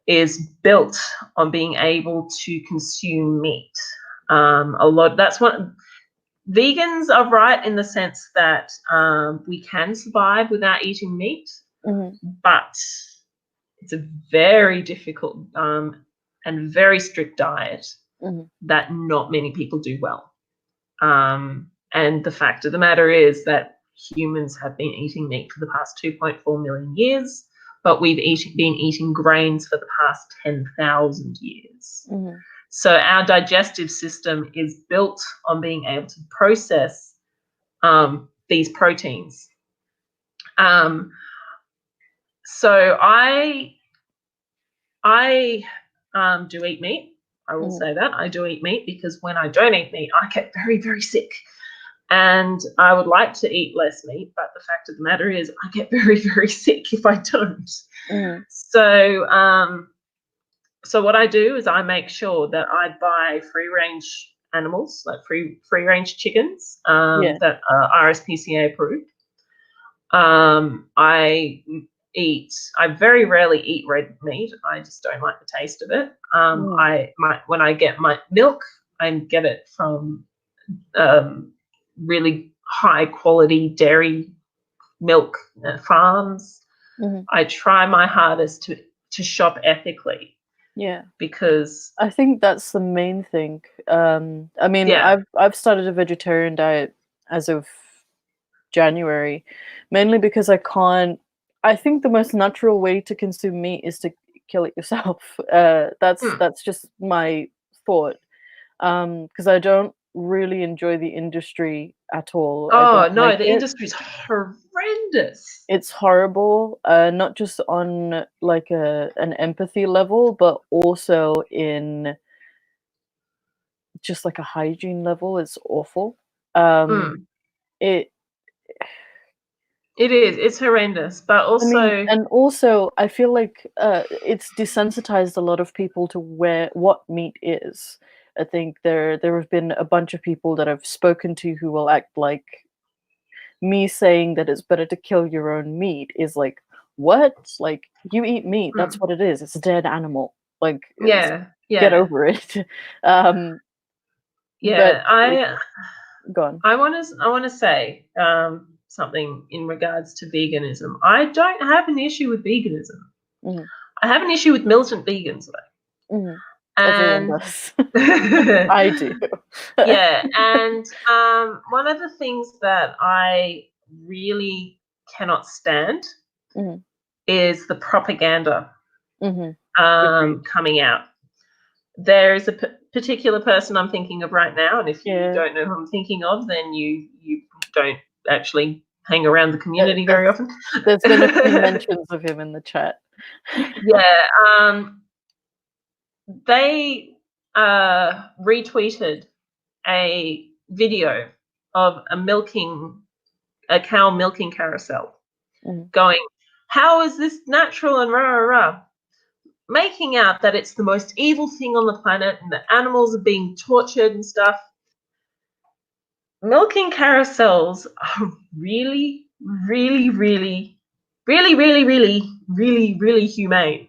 is built on being able to consume meat. That's vegans are right in the sense that we can survive without eating meat, but it's a very difficult and very strict diet that not many people do well. And the fact of the matter is that humans have been eating meat for the past 2.4 million years, but we've been eating grains for the past 10,000 years. So our digestive system is built on being able to process these proteins. So I do eat meat. I will say that. I do eat meat because when I don't eat meat, I get very, very sick. And I would like to eat less meat, but the fact of the matter is I get very, very sick if I don't. So what I do is I make sure that I buy free-range animals, like free-range chickens that are RSPCA approved. I very rarely eat red meat. I just don't like the taste of it. When I get my milk, I get it from really high quality dairy milk farms. I try my hardest to shop ethically. Yeah, because I think that's the main thing. I mean, I've started a vegetarian diet as of January, mainly because I think the most natural way to consume meat is to kill it yourself. That's just my thought. Because I don't really enjoy the industry at all. Oh no, the industry's horrendous. It's horrible, not just on like an empathy level, but also in just like a hygiene level. It's awful. It is. It's horrendous, but also, and also, I feel like it's desensitized a lot of people to what meat is. I think there have been a bunch of people that I've spoken to who will act like me saying that it's better to kill your own meat is like, what? Like, you eat meat, that's what it is. It's a dead animal. Like, get over it. Go on. I want to say something in regards to veganism. I don't have an issue with veganism. I have an issue with militant vegans, though. Everyone does. I do. And one of the things that I really cannot stand is the propaganda coming out. There is a particular person I'm thinking of right now, and if you don't know who I'm thinking of, then you don't actually hang around the community very often. There's been a few mentions of him in the chat. They retweeted a video of a cow milking carousel, going, "How is this natural?" and rah rah rah, making out that it's the most evil thing on the planet and the animals are being tortured and stuff. Milking carousels are really, really, really, really, really, really, really, really humane.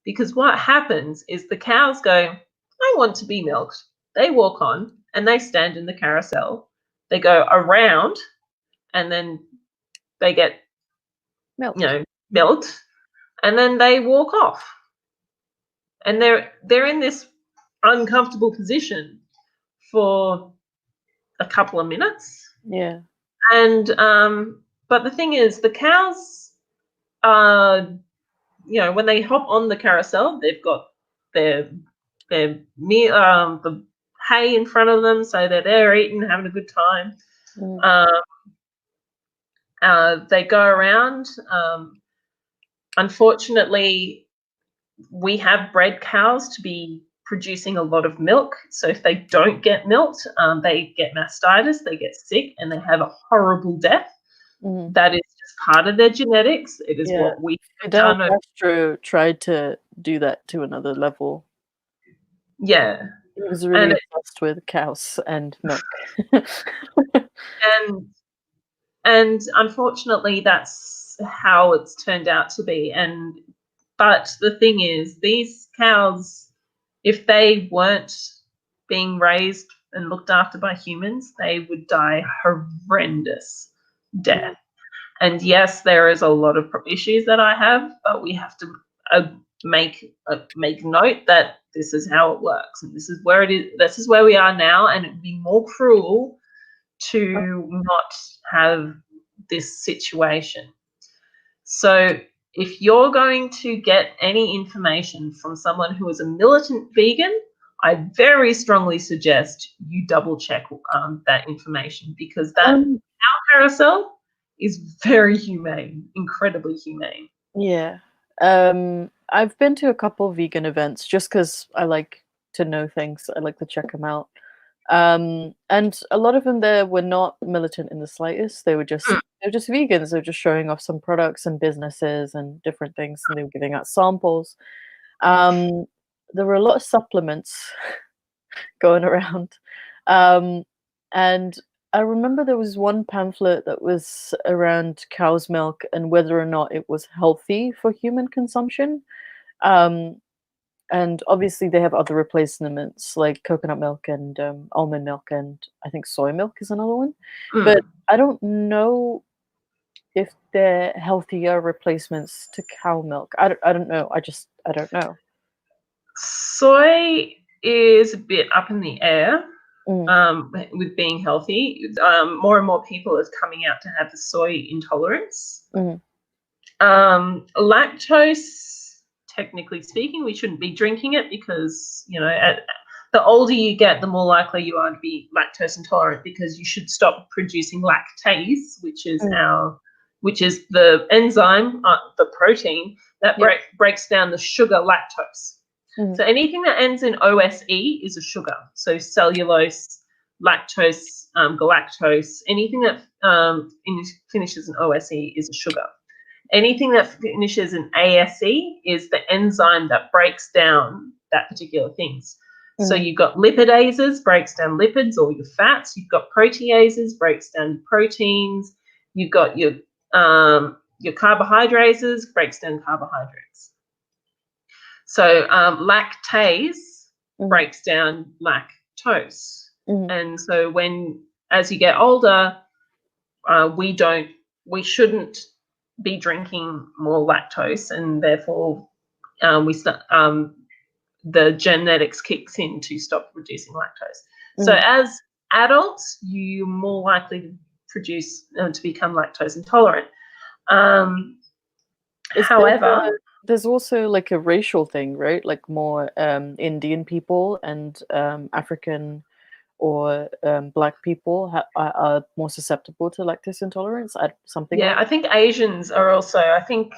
Because what happens is the cows go, "I want to be milked." They walk on and they stand in the carousel. They go around and then they get milked, and then they walk off. And they're in this uncomfortable position for a couple of minutes. Yeah. And but the thing is, the cows when they hop on the carousel, they've got their the hay in front of them, so they're eating, having a good time. They go around. Unfortunately, we have bred cows to be producing a lot of milk. So if they don't get milked, they get mastitis, they get sick, and they have a horrible death. That is just part of their genetics. It is what we have done. Castro tried to do that to another level. Yeah. He was really obsessed with cows and milk. and unfortunately, that's how it's turned out to be. But the thing is, these cows, if they weren't being raised and looked after by humans, they would die horrendous death. And yes, there is a lot of issues that I have, but we have to make note that this is how it works, and this is where it is. This is where we are now, and it'd be more cruel to not have this situation. So if you're going to get any information from someone who is a militant vegan, I very strongly suggest you double check that information, because that our carousel is very humane, incredibly humane. Yeah. I've been to a couple vegan events just because I like to know things. I like to check them out. And a lot of them there were not militant in the slightest. They were just vegans. They were just showing off some products and businesses and different things, and they were giving out samples. There were a lot of supplements going around. And I remember there was one pamphlet that was around cow's milk and whether or not it was healthy for human consumption. And obviously they have other replacements like coconut milk and almond milk, and I think soy milk is another one. But I don't know if they're healthier replacements to cow milk. I don't know. I don't know. Soy is a bit up in the air with being healthy. More and more people are coming out to have the soy intolerance. Lactose, technically speaking, we shouldn't be drinking it because, you know, the older you get, the more likely you are to be lactose intolerant, because you should stop producing lactase, which is the enzyme, the protein that breaks down the sugar lactose. So anything that ends in OSE is a sugar. So cellulose, lactose, galactose, anything that finishes in OSE is a sugar. Anything that finishes in ASE is the enzyme that breaks down that particular things. So you've got lipidases, breaks down lipids or your fats. You've got proteases, breaks down proteins. You've got your carbohydrases, breaks down carbohydrates. So lactase breaks down lactose. And so as you get older, we shouldn't be drinking more lactose, and therefore the genetics kicks in to stop producing lactose. So as adults, you're more likely to produce to become lactose intolerant. However, there's also like a racial thing, right? Like more Indian people and African or Black people are more susceptible to lactose intolerance. I think Asians are also. I think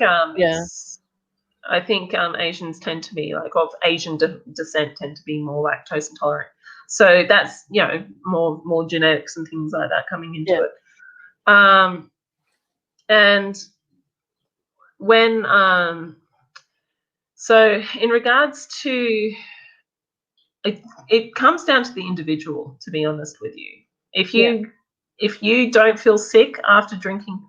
Asians tend to be, like, of Asian descent, tend to be more lactose intolerant. So that's, you know, more genetics and things like that coming into it. And when so in regards to it comes down to the individual, to be honest with you. If you don't feel sick after drinking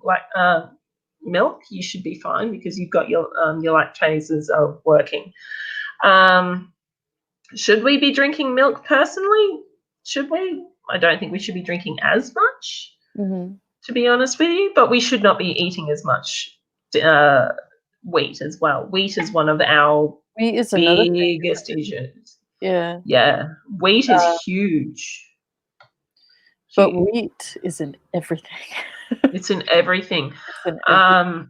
milk, you should be fine, because you've got your lactases are working. Should we be drinking milk personally? Should we? I don't think we should be drinking as much, to be honest with you, but we should not be eating as much wheat as well. Wheat is one of our biggest issues. Yeah. Wheat is huge. But wheat is in everything. It's in everything. I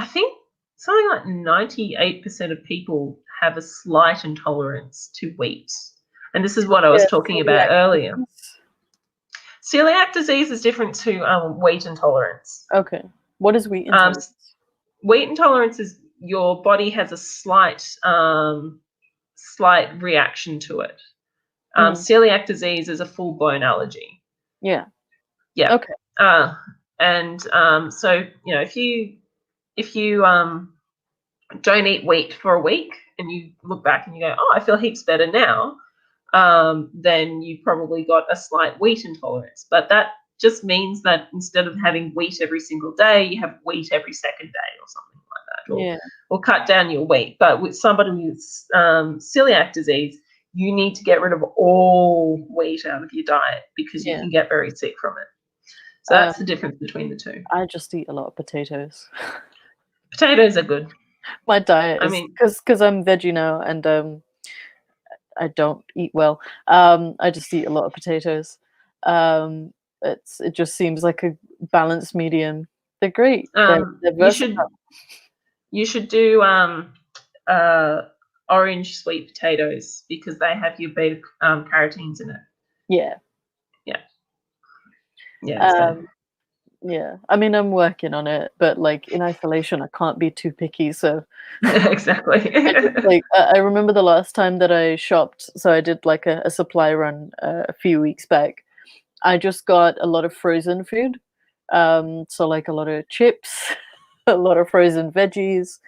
think something like 98% of people have a slight intolerance to wheat. And this is what I was talking about earlier. Celiac disease is different to wheat intolerance. Okay. What is wheat intolerance? Wheat intolerance is your body has a slight reaction to it. Celiac disease is a full-blown allergy. Yeah. Okay. So, you know, if you don't eat wheat for a week and you look back and you go, oh, I feel heaps better now, then you probably got a slight wheat intolerance. But that just means that instead of having wheat every single day, you have wheat every second day or something like that, or cut down your wheat. But with somebody with celiac disease, you need to get rid of all wheat out of your diet because you Yeah. can get very sick from it. So that's the difference between the two. I just eat a lot of potatoes. Potatoes are good. My diet I is mean, because I'm veggie now and I don't eat well. I just eat a lot of potatoes. Um, it just seems like a balanced medium. They're great. They're you versatile. should do orange sweet potatoes because they have your beta carotenes in it. Yeah. Yeah. Yeah. So. Yeah. I mean, I'm working on it, but like in isolation, I can't be too picky. So Exactly. I just like I remember the last time that I shopped. So I did like a supply run a few weeks back. I just got a lot of frozen food. So like a lot of chips, a lot of frozen veggies,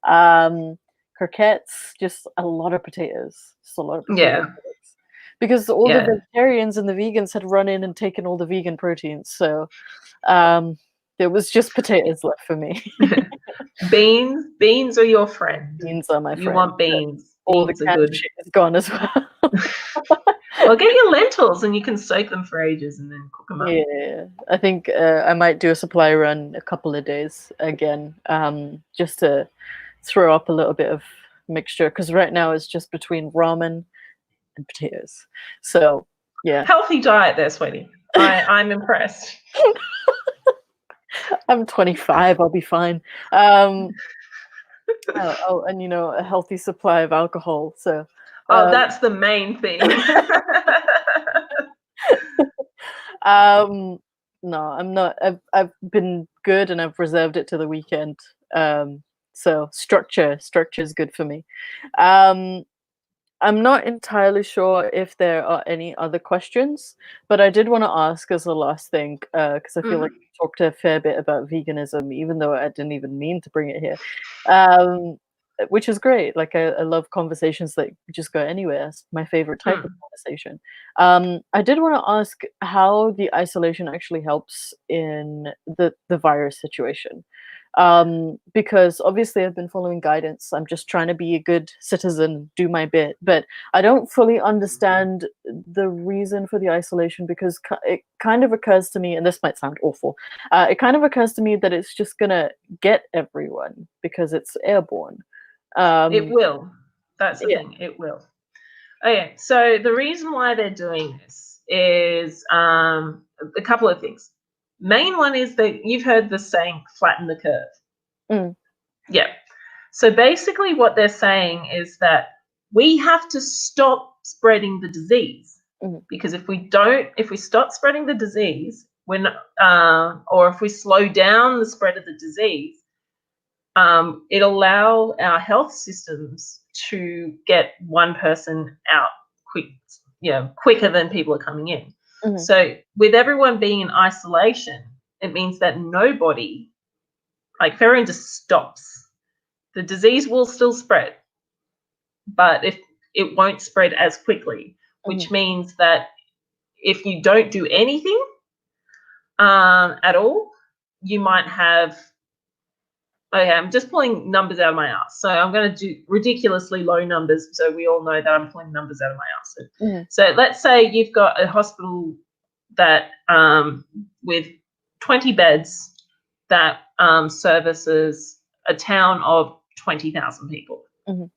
um, croquettes, just a lot of potatoes, just a lot of potato Yeah. chips. Because all the Yeah. vegetarians and the vegans had run in and taken all the vegan proteins, so um, there was just potatoes left for me. Beans are your friend. Beans are my You friend, want but beans. all the Beans are canned good. shit is gone as well. Well, get your lentils and you can soak them for ages and then cook them up. Yeah, I think I might do a supply run a couple of days again, just to throw up a little bit of mixture. Because right now it's just between ramen and potatoes. So yeah, Healthy diet there, sweetie. I'm impressed. I'm 25. I'll be fine. Um, oh, and a healthy supply of alcohol. So Oh, um, that's the main thing. um, no, I'm not. I've been good, and I've reserved it to the weekend. So structure is good for me. Um, I'm not entirely sure if there are any other questions, but I did want to ask as a last thing, because I feel like Mhm. we talked a fair bit about veganism, even though I didn't even mean to bring it here, um, which is great. Like I love conversations that just go anywhere. It's my favorite type of Mm. conversation. I did want to ask how the isolation actually helps in the virus situation, because obviously I've been following guidance. I'm just trying to be a good citizen, do my bit, but I don't fully understand the reason for the isolation because it kind of occurs to me, and this might sound awful, it kind of occurs to me that it's just gonna get everyone because it's airborne. It Um, will. That's the yeah. thing. It will. Okay, so the reason why they're doing this is a couple of things. Main one is that you've heard the saying flatten the curve. Mm, Yeah. So basically what they're saying is that we have to stop spreading the disease mm, because if we stop spreading the disease, or if we slow down the spread of the disease, it allow our health systems to get one person out quicker than people are coming in. mm, So with everyone being in isolation, it means that nobody, like if everyone just stops, the disease will still spread, but if it won't spread as quickly, mm, which means that if you don't do anything at all, you might have. Okay, I'm just pulling numbers out of my ass. So I'm going to do ridiculously low numbers so we all know that I'm pulling numbers out of my ass. mm, So let's say you've got a hospital that with 20 beds that services a town of 20,000 people. mm,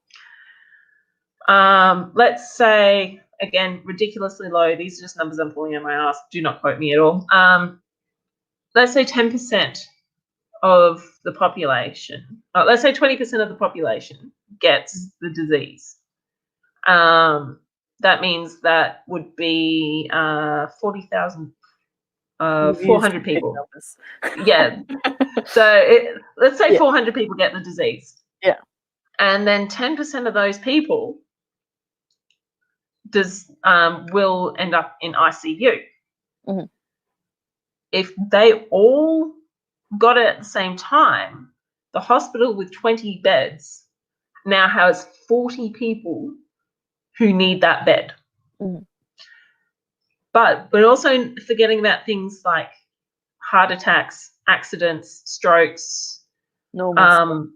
Let's say, again, ridiculously low. These are just numbers I'm pulling out of my ass. Do not quote me at all. Let's say 10% of the population, let's say 20% of the population gets the disease. That means that would be 40,000, You've used 400 big people. numbers. Yeah. So let's say Yeah, 400 people get the disease. yeah. And then 10% of those people will end up in ICU. Mhm, If they all got it at the same time, the hospital with 20 beds now has 40 people who need that bed. mhm. But we're also forgetting about things like heart attacks, accidents, strokes, Normal stuff.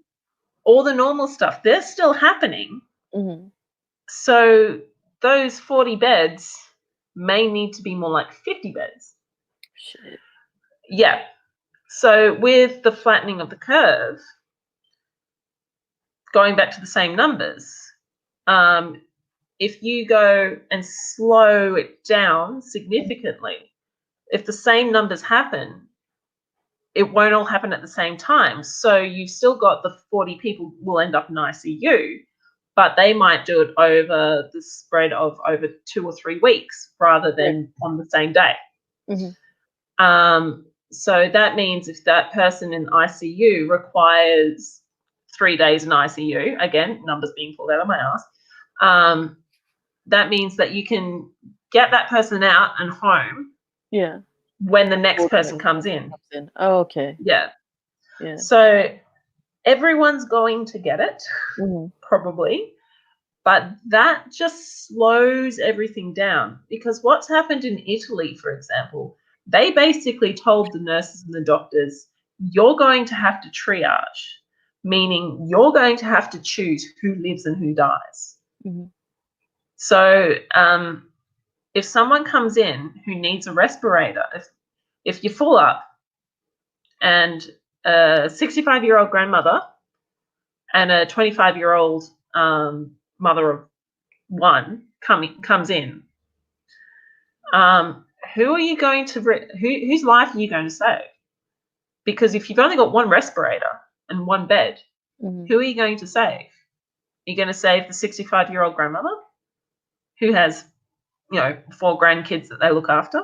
all the normal stuff. They're still happening. Mhm, So those 40 beds may need to be more like 50 beds. Shit. Yeah. So with the flattening of the curve, going back to the same numbers, if you go and slow it down significantly, if the same numbers happen, it won't all happen at the same time. So you've still got the 40 people will end up in ICU, but they might do it over the spread of over 2 or 3 weeks rather than on the same day. So that means if that person in ICU requires 3 days in ICU, again, numbers being pulled out of my ass, that means that you can get that person out and home when the next person comes in. Oh, okay. Yeah. Yeah. So everyone's going to get it, probably, but that just slows everything down, because what's happened in Italy, for example, they basically told the nurses and the doctors, you're going to have to triage, meaning you're going to have to choose who lives and who dies. So if someone comes in who needs a respirator, if you full up and a 65-year-old grandmother and a 25-year-old mother of one comes in, who are you going to whose life are you going to save? Because if you've only got one respirator and one bed, who are you going to save? Are you going to save the 65-year-old grandmother who has 4 grandkids that they look after?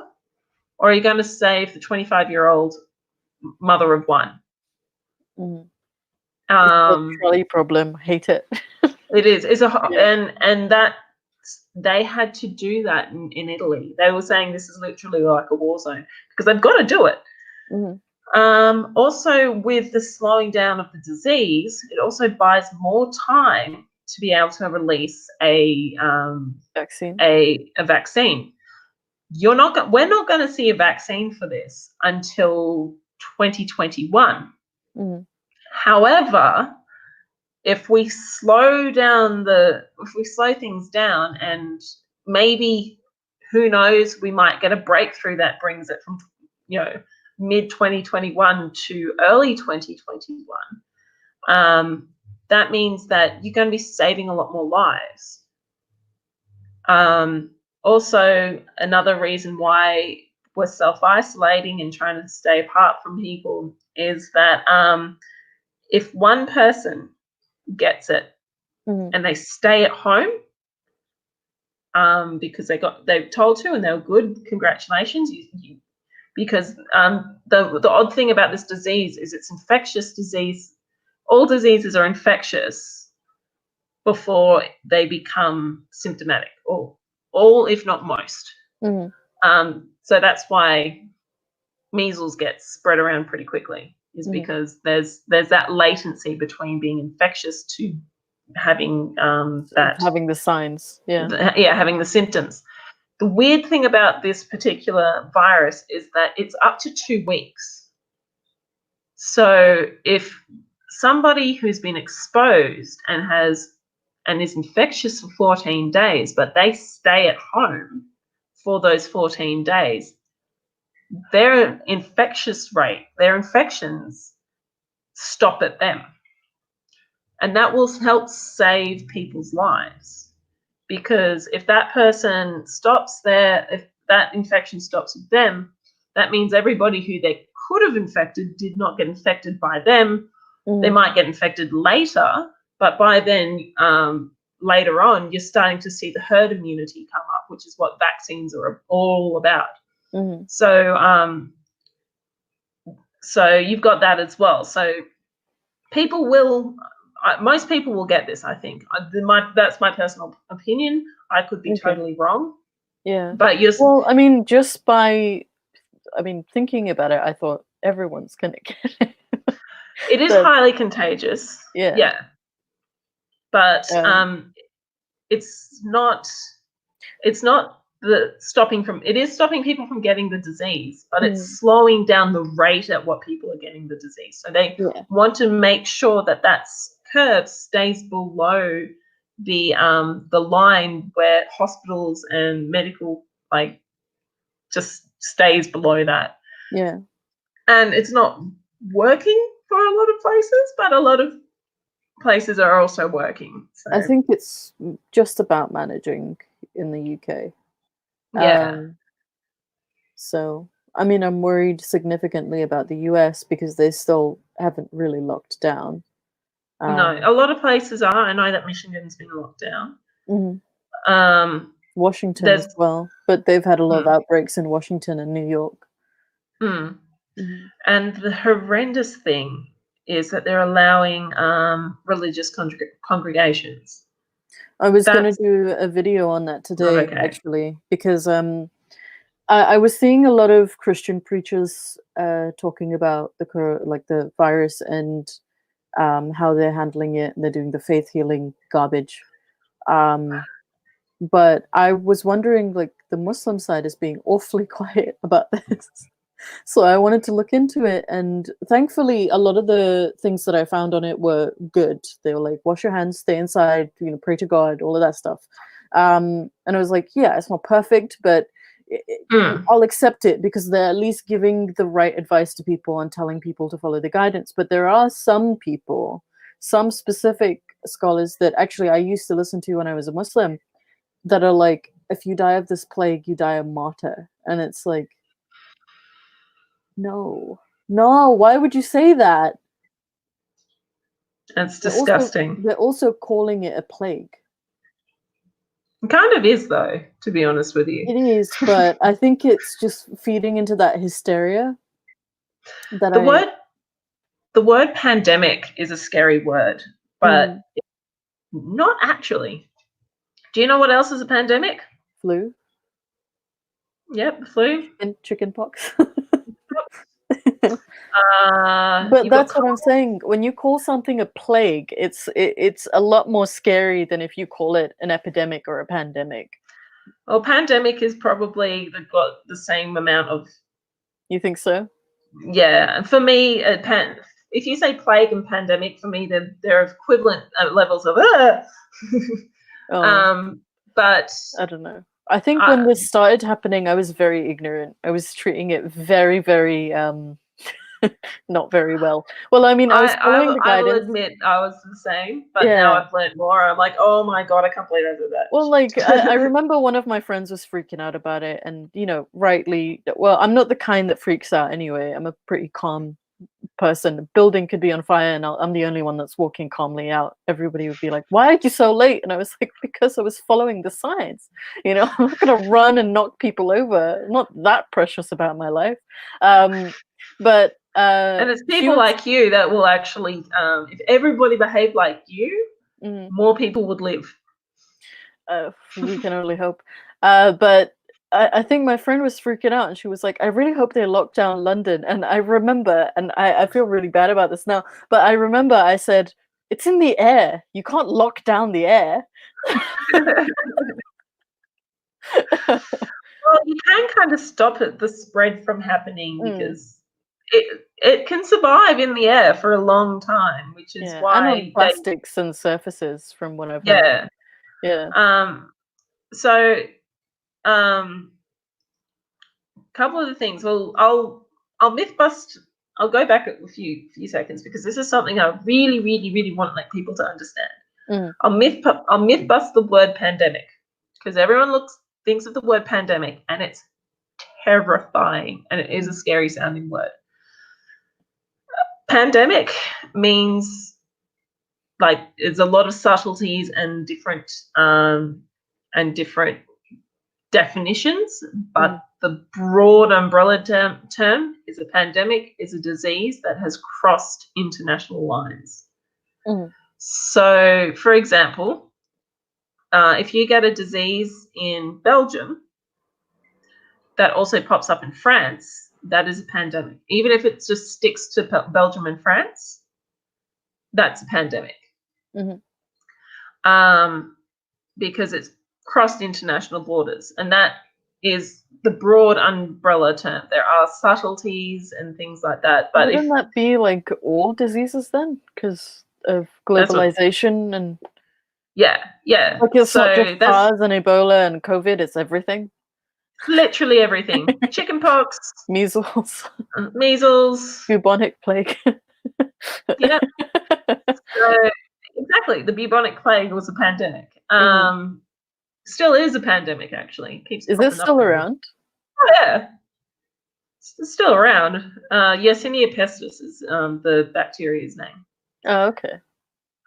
Or are you going to save the 25-year-old mother of one? It's a trolley problem. Hate it. It is. It's and that they had to do that in Italy. They were saying this is literally like a war zone because they've got to do it. Also, with the slowing down of the disease, it also buys more time to be able to release a vaccine. A vaccine. We're not going to see a vaccine for this until 2021. However, if we slow things down, and maybe, who knows, we might get a breakthrough that brings it from mid 2021 to early 2021. That means that you're going to be saving a lot more lives. Also, another reason why we're self-isolating and trying to stay apart from people is that if one person gets it and they stay at home because they've told to and they were good, congratulations. Because the odd thing about this disease is it's infectious disease. All diseases are infectious before they become symptomatic, or all, if not most. So that's why measles gets spread around pretty quickly, is because there's that latency between being infectious to having having the signs, having the symptoms. The weird thing about this particular virus is that it's up to 2 weeks. So if somebody who's been exposed and is infectious for 14 days, but they stay at home for those 14 days, their infections stop at them. And that will help save people's lives. Because if that person stops there, if that infection stops with them, that means everybody who they could have infected did not get infected by them. They might get infected later, but by then, later on, you're starting to see the herd immunity come up, which is what vaccines are all about. So you've got that as well. So most people will get this, I think. That's my personal opinion. I could be totally wrong. Yeah. But well, I mean, thinking about it, I thought everyone's gonna get it. It is highly contagious. Yeah. But it's not it is stopping people from getting the disease, but it's slowing down the rate at what people are getting the disease. So they want to make sure that curve stays below the line where hospitals and medical just stays below that. Yeah. And it's not working for a lot of places, but a lot of places are also working. So I think it's just about managing in the UK. yeah. So, I mean, I'm worried significantly about the US because they still haven't really locked down. No, a lot of places are. I know that Michigan's been locked down. Mhm. Um, Washington as there's well, but they've had a lot of mm, outbreaks in Washington and New York. mm. Mhm. And the horrendous thing is that they're allowing religious congregations. I was going to That's do a video on that not today, okay. actually, because I was seeing a lot of Christian preachers talking about the virus and how they're handling it, and they're doing the faith healing garbage. Um, but I was wondering, like, the Muslim side is being awfully quiet about this. So I wanted to look into it, and thankfully, a lot of the things that I found on it were good. They were like, wash your hands, stay inside, pray to God, all of that stuff. And I was like, yeah, it's not perfect, but Mm. I'll accept it because they're at least giving the right advice to people and telling people to follow the guidance. But there are some people, some specific scholars that actually I used to listen to when I was a Muslim, that are like, if you die of this plague, you die a martyr. And it's like, no, no, why would you say that? It's They're also disgusting. they're also calling it a plague. It kind of is, though, to be honest with you. It is, but I think it's just feeding into that hysteria that The I word the word pandemic is a scary word, but mhm, not actually. Do you know what else is a pandemic? flu Yep, the flu. and chicken pox. But You've got that's what I'm saying. When you call something a plague, it's a lot more scary than if you call it an epidemic or a pandemic. well, pandemic is probably got the same amount of You think so? yeah. And for me, if you say plague and pandemic, for me they're equivalent levels of. Oh, um, but I don't know. I think when I, this started happening, I was very ignorant. I was treating it very, very not very well. Well, I mean, I was following the I will guidance. admit I was the same, but now Yeah. I've learned more. I'm like, oh my god, I can't believe I did Well, like I that. remember one of my friends was freaking out about it, and rightly. Well, I'm not the kind that freaks out anyway. I'm a pretty calm person. The building could be on fire, and I'm the only one that's walking calmly out. Everybody would be like, "Why are you so late?" And I was like, "Because I was following the signs. I'm not gonna run and knock people over. I'm not that precious about my life." But And it's she people was. like you that will actually, if everybody behaved like you, Mm, more people would live. we can only hope. But I think my friend was freaking out, and she was like, "I really hope they lock down London." And I remember, and I feel really bad about this now, but I remember I said, "It's in the air. You can't lock down the air." Well, you can kind of stop the spread from happening Mm, because it can survive in the air for a long time, which is yeah, and on why they plastics and surfaces, from what I've heard. yeah. Yeah. Um, so couple of the things. Well, I'll myth bust. I'll go back a few seconds because this is something I really, really, really want like people to understand. Mm, I'll myth bust the word pandemic because everyone thinks of the word pandemic and it's terrifying and it is a mm, scary sounding word. Pandemic means like there's a lot of subtleties and different definitions, mm, but the broad umbrella term is a pandemic is a disease that has crossed international lines. mm, So, for example, if you get a disease in Belgium that also pops up in France, that is a pandemic. Even if it just sticks to Belgium and France, that's a pandemic. mhm. Um, because it's crossed international borders, and that is the broad umbrella term. There are subtleties and things like that, but if Wouldn't that be like all diseases then? Because of that's what globalization and. Yeah, yeah. Like it's not just So that's SARS and Ebola and COVID, it's everything. literally everything. Chickenpox, Measles, measles. bubonic plague. Yeah. So exactly, the bubonic plague was a pandemic. Mhm. Still is a pandemic, actually. Keeps Is this popping up still every. around? Oh yeah, it's still around. Yersinia pestis is the bacteria's name. Oh, okay.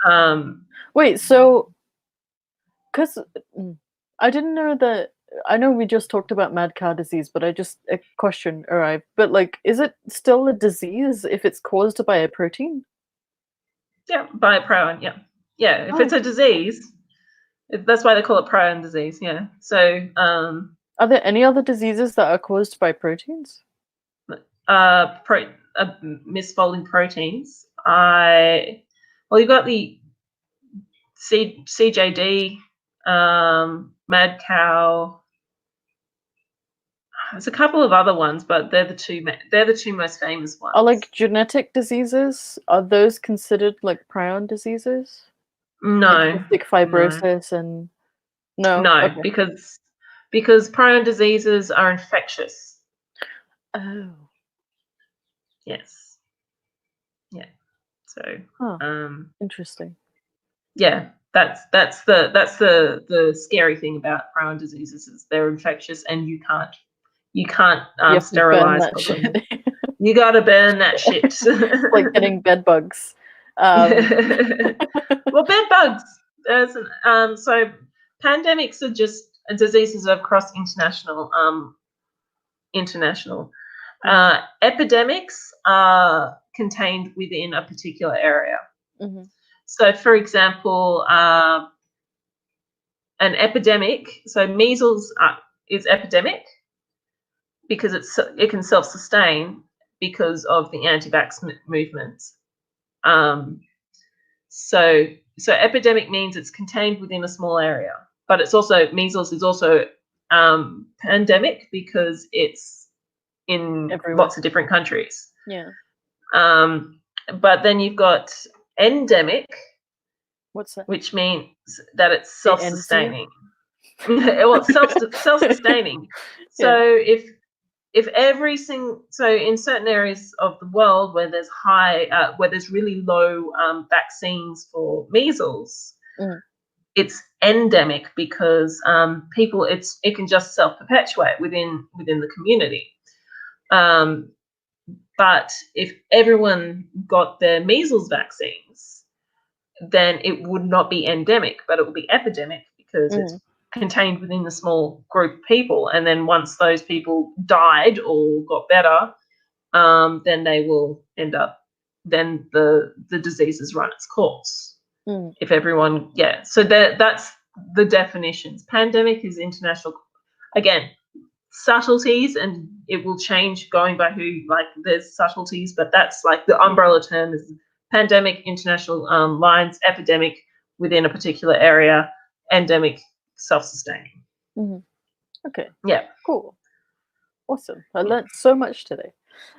Um, Wait, so, 'cause I didn't know that. I know we just talked about mad cow disease, but a question arrived. But, like, is it still a disease if it's caused by a protein? yeah, by prion. Yeah, yeah. If Oh, it's a okay. disease, that's why they call it prion disease. Yeah. So Are there any other diseases that are caused by proteins? pro, misfolding proteins. Well, you've got the CJD, mad cow. There's a couple of other ones, but they're the two. They're the two most famous Are, ones. like, genetic diseases, are those considered, like, prion diseases? Like No, cystic no, fibrosis and no? no, Okay. because prion diseases are infectious. Oh. Yes, yeah. So, Huh, um, interesting. yeah, that's the scary thing about prion diseases is they're infectious and you can't You have to burn sterilize that shit. them. You got to burn that shit. It's like getting bed bugs. Well, bed bugs. So pandemics are just diseases across international. Epidemics are contained within a particular area. Mhm. So, for example, an epidemic. So measles is epidemic because it can self-sustain because of the anti-vax movements. Um, so epidemic means it's contained within a small area, but it's also measles is also pandemic because it's in Everywhere. lots of different countries. Yeah. But then you've got endemic, What's that? which means that it's It ends you? self-sustaining. Well, it's self-sustaining. Yeah. So if every single in certain areas of the world where there's where there's really low vaccines for measles, Mm. it's endemic because people it can just self-perpetuate within the community. But if everyone got their measles vaccines, then it would not be endemic, but it would be epidemic because it's Mm. contained within a small group of people. And then once those people died or got better, then they will end up. Then the disease has run its course. Mm. If everyone, yeah. So that's the definitions. Pandemic is international. Again, subtleties, and it will change going by who. Like there's subtleties, but that's like the umbrella term is pandemic, international lines, epidemic within a particular area, endemic, self-sustaining. Mhm. Okay. Yeah, Cool. Awesome. I learned so much today.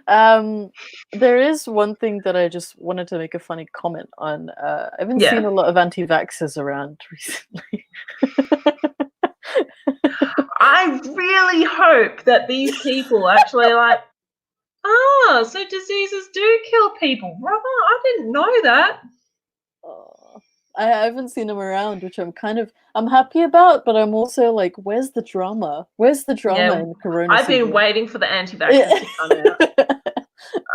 Um, there is one thing that I just wanted to make a funny comment on. I haven't seen yeah. a lot of anti-vaxxers around recently. I really hope that these people actually like. So diseases do kill people. Brother, I didn't know that. Oh, I haven't seen them around, which I'm happy about, but I'm also like, where's the drama? Where's the drama Yeah, in Corona I've been season? waiting for the anti-vaxxers to come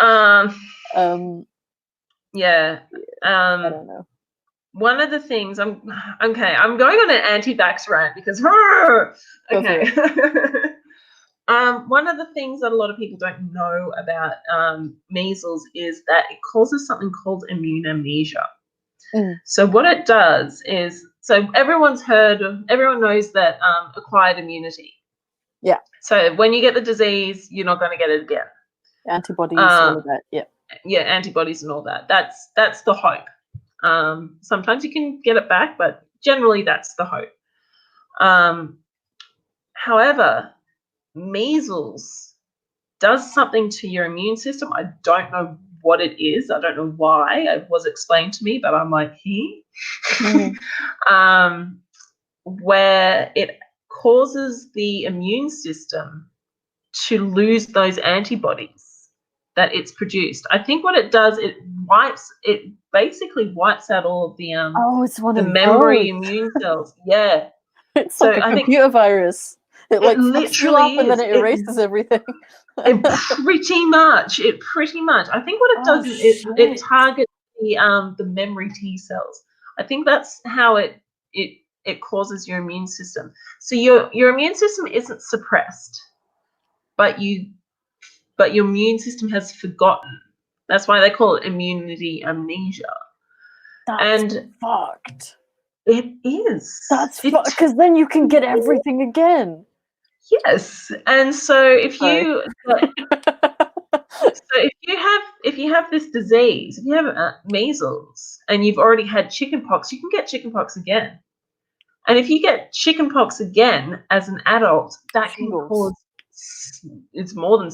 out. um, Yeah. I don't know. One of the things I'm okay. I'm going on an anti-vax rant because Go for okay. it. One of the things that a lot of people don't know about measles is that it causes something called immune amnesia. Mm, So what it does is, so everyone knows that acquired immunity. yeah, So when you get the disease, you're not going to get it again. antibodies, all of Um, that. Yeah. yeah, antibodies and all that. That's the hope. Sometimes you can get it back, but generally that's the hope. However, measles does something to your immune system. I don't know what it is. I don't know why. It was explained to me, but I'm like, where it causes the immune system to lose those antibodies that it's produced. I think what it does, it basically wipes out all of the it's one the of memory those. immune cells. Yeah. It's So like a I think computer virus. It it like fucks you up literally and then is. it erases everything. It pretty much. It pretty much. I think what it Oh does is it shit. targets the memory T cells. I think that's how it causes your immune system. So your immune system isn't suppressed, but your immune system has forgotten. That's why they call it immunity amnesia. That's And fucked. it is. That's fucked because then you can get everything again. Yes. And so if Sorry. you if you have this disease, if you have measles and you've already had chickenpox, you can get chickenpox again. And if you get chickenpox again as an adult, that can Shingles. cause, it's more than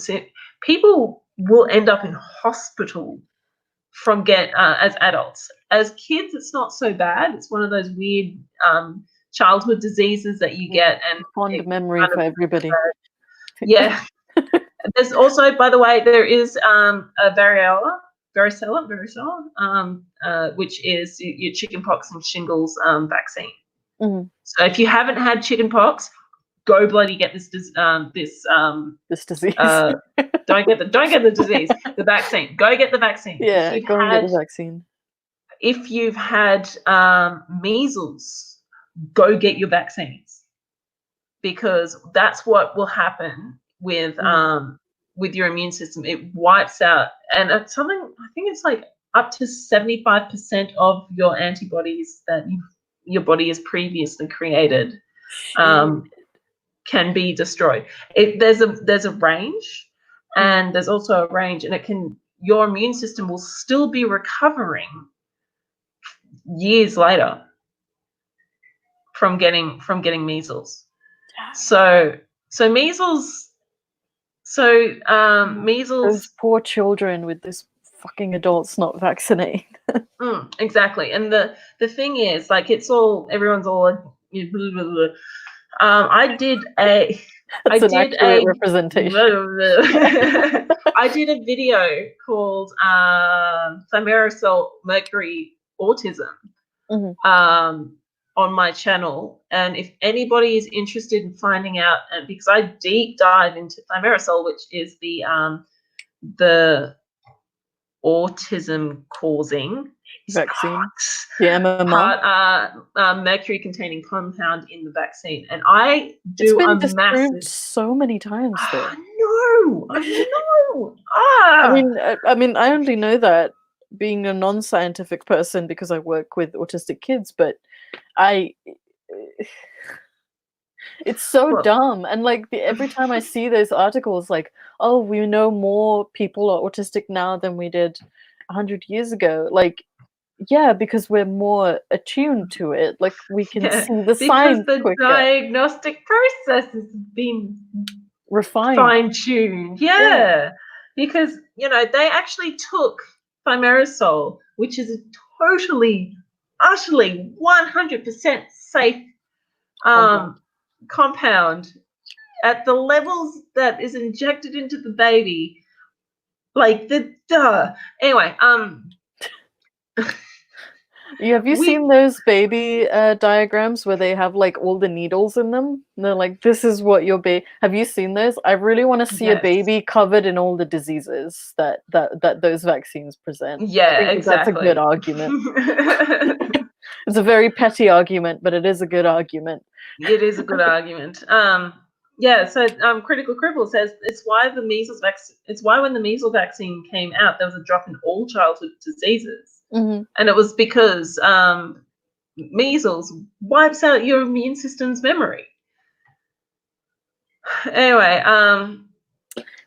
people will end up in hospital from as adults. As kids, it's not so bad. It's one of those weird childhood diseases that you get, and Fond it memory kind of, for everybody. yeah. There's also, by the way, there is a varicella, which is your chickenpox and shingles vaccine. Mhm. So if you haven't had chickenpox, go bloody get this This disease. don't get the disease, the vaccine. Go get the vaccine. Yeah, go and get the vaccine. If you've had measles, go get your vaccines, because that's what will happen with your immune system. It wipes out, and it's something, I think it's like up to 75% of your antibodies that your body has previously created can be destroyed. There's a range, and there's also a range, and your immune system will still be recovering years later from getting measles. So measles. So measles. Those poor children with this fucking adults not vaccinating. Exactly. And the thing is, like, everyone's all blah, blah, blah. I did a representation. I did a video called Thimerosal Mercury Autism on my channel, and if anybody is interested in finding out, and because I deep dive into thimerosal, which is the autism causing vaccine, the MMR, mercury containing compound in the vaccine, and I do it's been disproved so many times though. I know. I mean I only know that being a non-scientific person because I work with autistic kids, but it's so dumb. And like every time I see those articles like, oh, we know more people are autistic now than we did 100 years ago, like, yeah, because we're more attuned to it, like we can see the signs because the quicker. diagnostic process has been refined, fine-tuned. Yeah. Because they actually took thimerosal, which is a totally, utterly 100% safe compound, at the levels that is injected into the baby, like anyway. Have you seen those baby diagrams where they have like all the needles in them? And they're like, this is what your baby. Have you seen those? I really want to see a baby covered in all the diseases that those vaccines present. Yeah, exactly. That's a good argument. It's a very petty argument, but it is a good argument. It is a good argument. Yeah, so Critical Cripple says it's why when the measles vaccine came out, there was a drop in all childhood diseases. And it was because measles wipes out your immune system's memory. Anyway,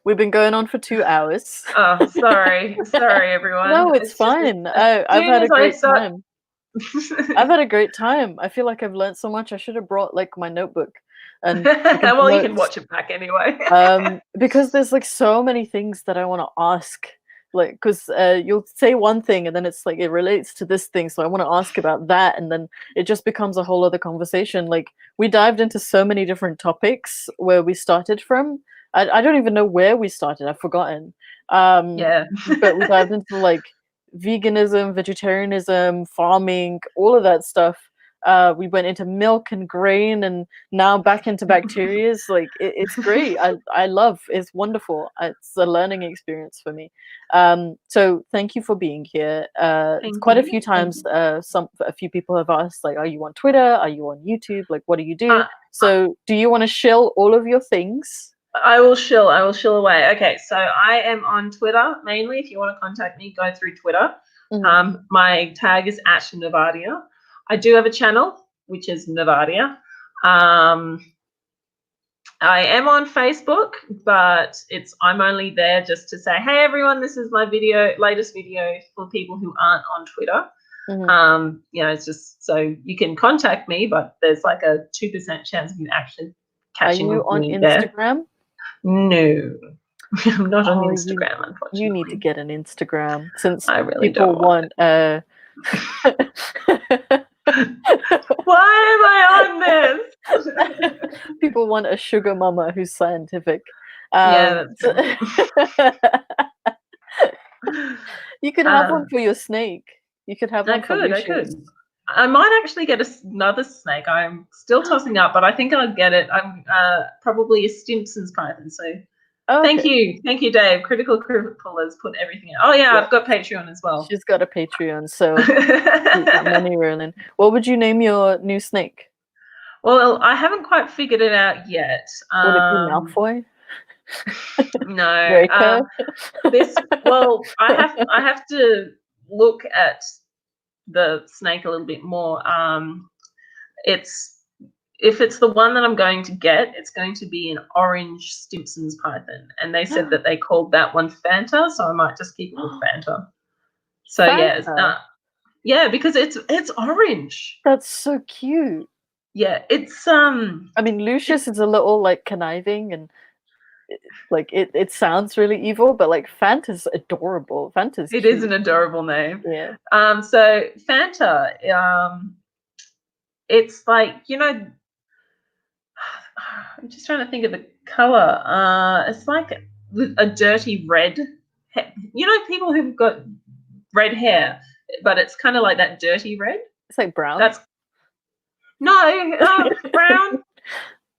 we've been going on for 2 hours. Oh, sorry everyone. No, it's fine. I've had a great time. I've had a great time. I feel like I've learned so much. I should have brought like my notebook. And well, you can watch it back anyway. Because there's like so many things that I want to ask like because you'll say one thing and then it's like it relates to this thing, so I want to ask about that, and then it just becomes a whole other conversation. Like we dived into so many different topics where we started from. I don't even know where we started. I've forgotten. Yeah. But we dived into like veganism, vegetarianism, farming, all of that stuff. We went into milk and grain, and now back into bacterias. Like it's great. I love. It's wonderful. It's a learning experience for me. So thank you for being here. Thank Quite a you. few Thank times, you. a few people have asked, like, are you on Twitter? Are you on YouTube? Like, what do you do? Uh, So, do you want to shill all of your things? I will shill. I will shill away. Okay, so I am on Twitter mainly. If you want to contact me, go through Twitter. Mhm. My tag is at Nervardia. I do have a channel, which is Nervardia. Um, I am on Facebook, but I'm only there just to say, hey everyone, this is my latest video for people who aren't on Twitter. Mhm. It's just so you can contact me, but there's like a 2% chance of you actually Are catching you on me there. Instagram? No, I'm not on Oh, Instagram, you need to unfortunately. get an Instagram since I really people don't want want it. Why am I on this? people want a sugar mama who's scientific. Yeah, that's So true. you could have one for your snake. You could have I one for could, I Lucius. could. I might actually get another snake. I'm still tossing up, but I think I'll get it. I'm probably a Stimpson's python. So Oh, okay. thank you, Dave. Critical Critical has put everything in. Oh yeah, Yeah. I've got Patreon as well. She's got a Patreon, so keep that money rolling. What would you name your new snake? Well, I haven't quite figured it out yet. Would it be Malfoy? No. Draco? I have to look at the snake a little bit more. It's If it's the one that I'm going to get, it's going to be an orange Stimpson's python, and they said that they called that one Fanta, so I might just keep it with Fanta. So Fanta. yeah, because it's orange. That's so cute. Yeah, I mean, Lucius is a little like conniving and like it sounds really evil, but like Fanta's adorable. Fanta's it is cute. an adorable name. Yeah. So Fanta, it's like I'm just trying to think of the color. It's like a dirty red. People who've got red hair, but it's kind of like that dirty red. It's like brown. That's no brown.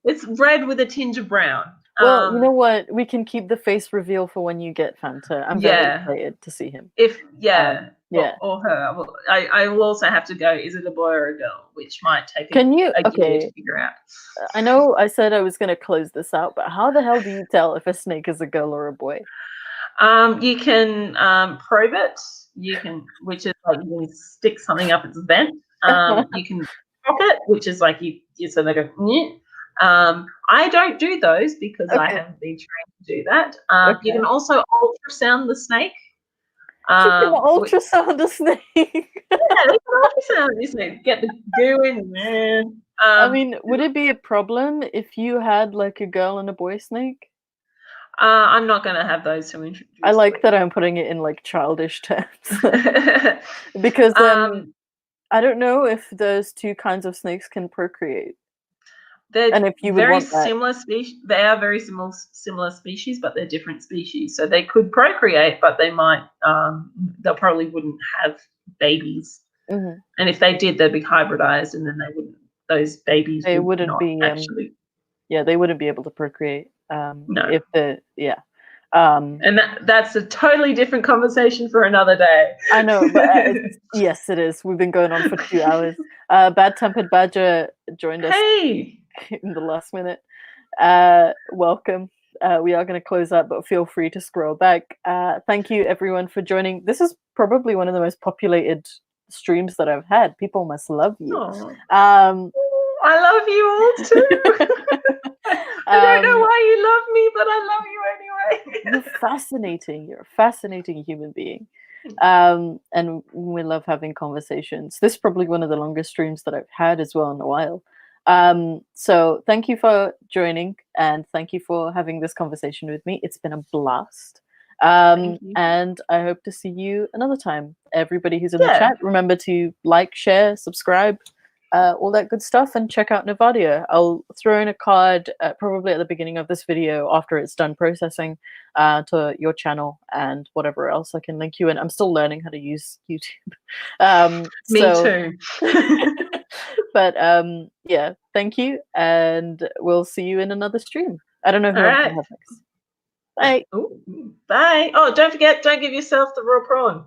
It's red with a tinge of brown. Well, you know what? We can keep the face reveal for when you get Fanta. I'm very Yeah. excited to see him. Yeah. Yeah. Or her. Well, I will also have to go, is it a boy or a girl? Which might take Can you? a year to Okay. figure out. I know I said I was going to close this out, but how the hell do you tell if a snake is a girl or a boy? You can probe it. Which is like you can stick something up its vent. You can pop it, which is like you so they go. Nyeh. I don't do those because I Okay. haven't been trained to do that. You Okay. can also ultrasound the snake. You can ultrasound a snake. Yeah, they can ultrasound the snake. Get the goo in there. I mean, would it be a problem if you had like a girl and a boy snake? I'm not going to have those to introduce. I like that I'm putting it in like childish terms because I don't know if those two kinds of snakes can procreate. They're if you would very want that. similar species. They are very similar species, but they're different species. So they could procreate, but they might. They probably wouldn't have babies. Mm-hmm. And if they did, they'd be hybridized, and then they wouldn't. Those babies They would wouldn't not be. actually. Yeah, they wouldn't be able to procreate. No. If and that's a totally different conversation for another day. I know, but yes, it is. We've been going on for 2 hours. Bad Tempered Badger joined us in the last minute. Welcome. We are going to close up, but feel free to scroll back. Thank you, everyone, for joining. This is probably one of the most populated streams that I've had. People must love you. I love you all too. I don't know why you love me, but I love you anyway. You're fascinating. You're a fascinating human being. And we love having conversations. This is probably one of the longest streams that I've had as well in a while. So thank you for joining, and thank you for having this conversation with me. It's been a blast. Thank you. And I hope to see you another time. Everybody who's in the Yeah. chat, remember to like, share, subscribe, all that good stuff, and check out Nervardia. I'll throw in a card probably at the beginning of this video after it's done processing to your channel and whatever else I can link you in. I'm still learning how to use YouTube. Me too. But yeah, thank you, and we'll see you in another stream. I don't know who All I'm right. gonna have next. Bye. Ooh, bye. Oh, don't forget, don't give yourself the raw prawn.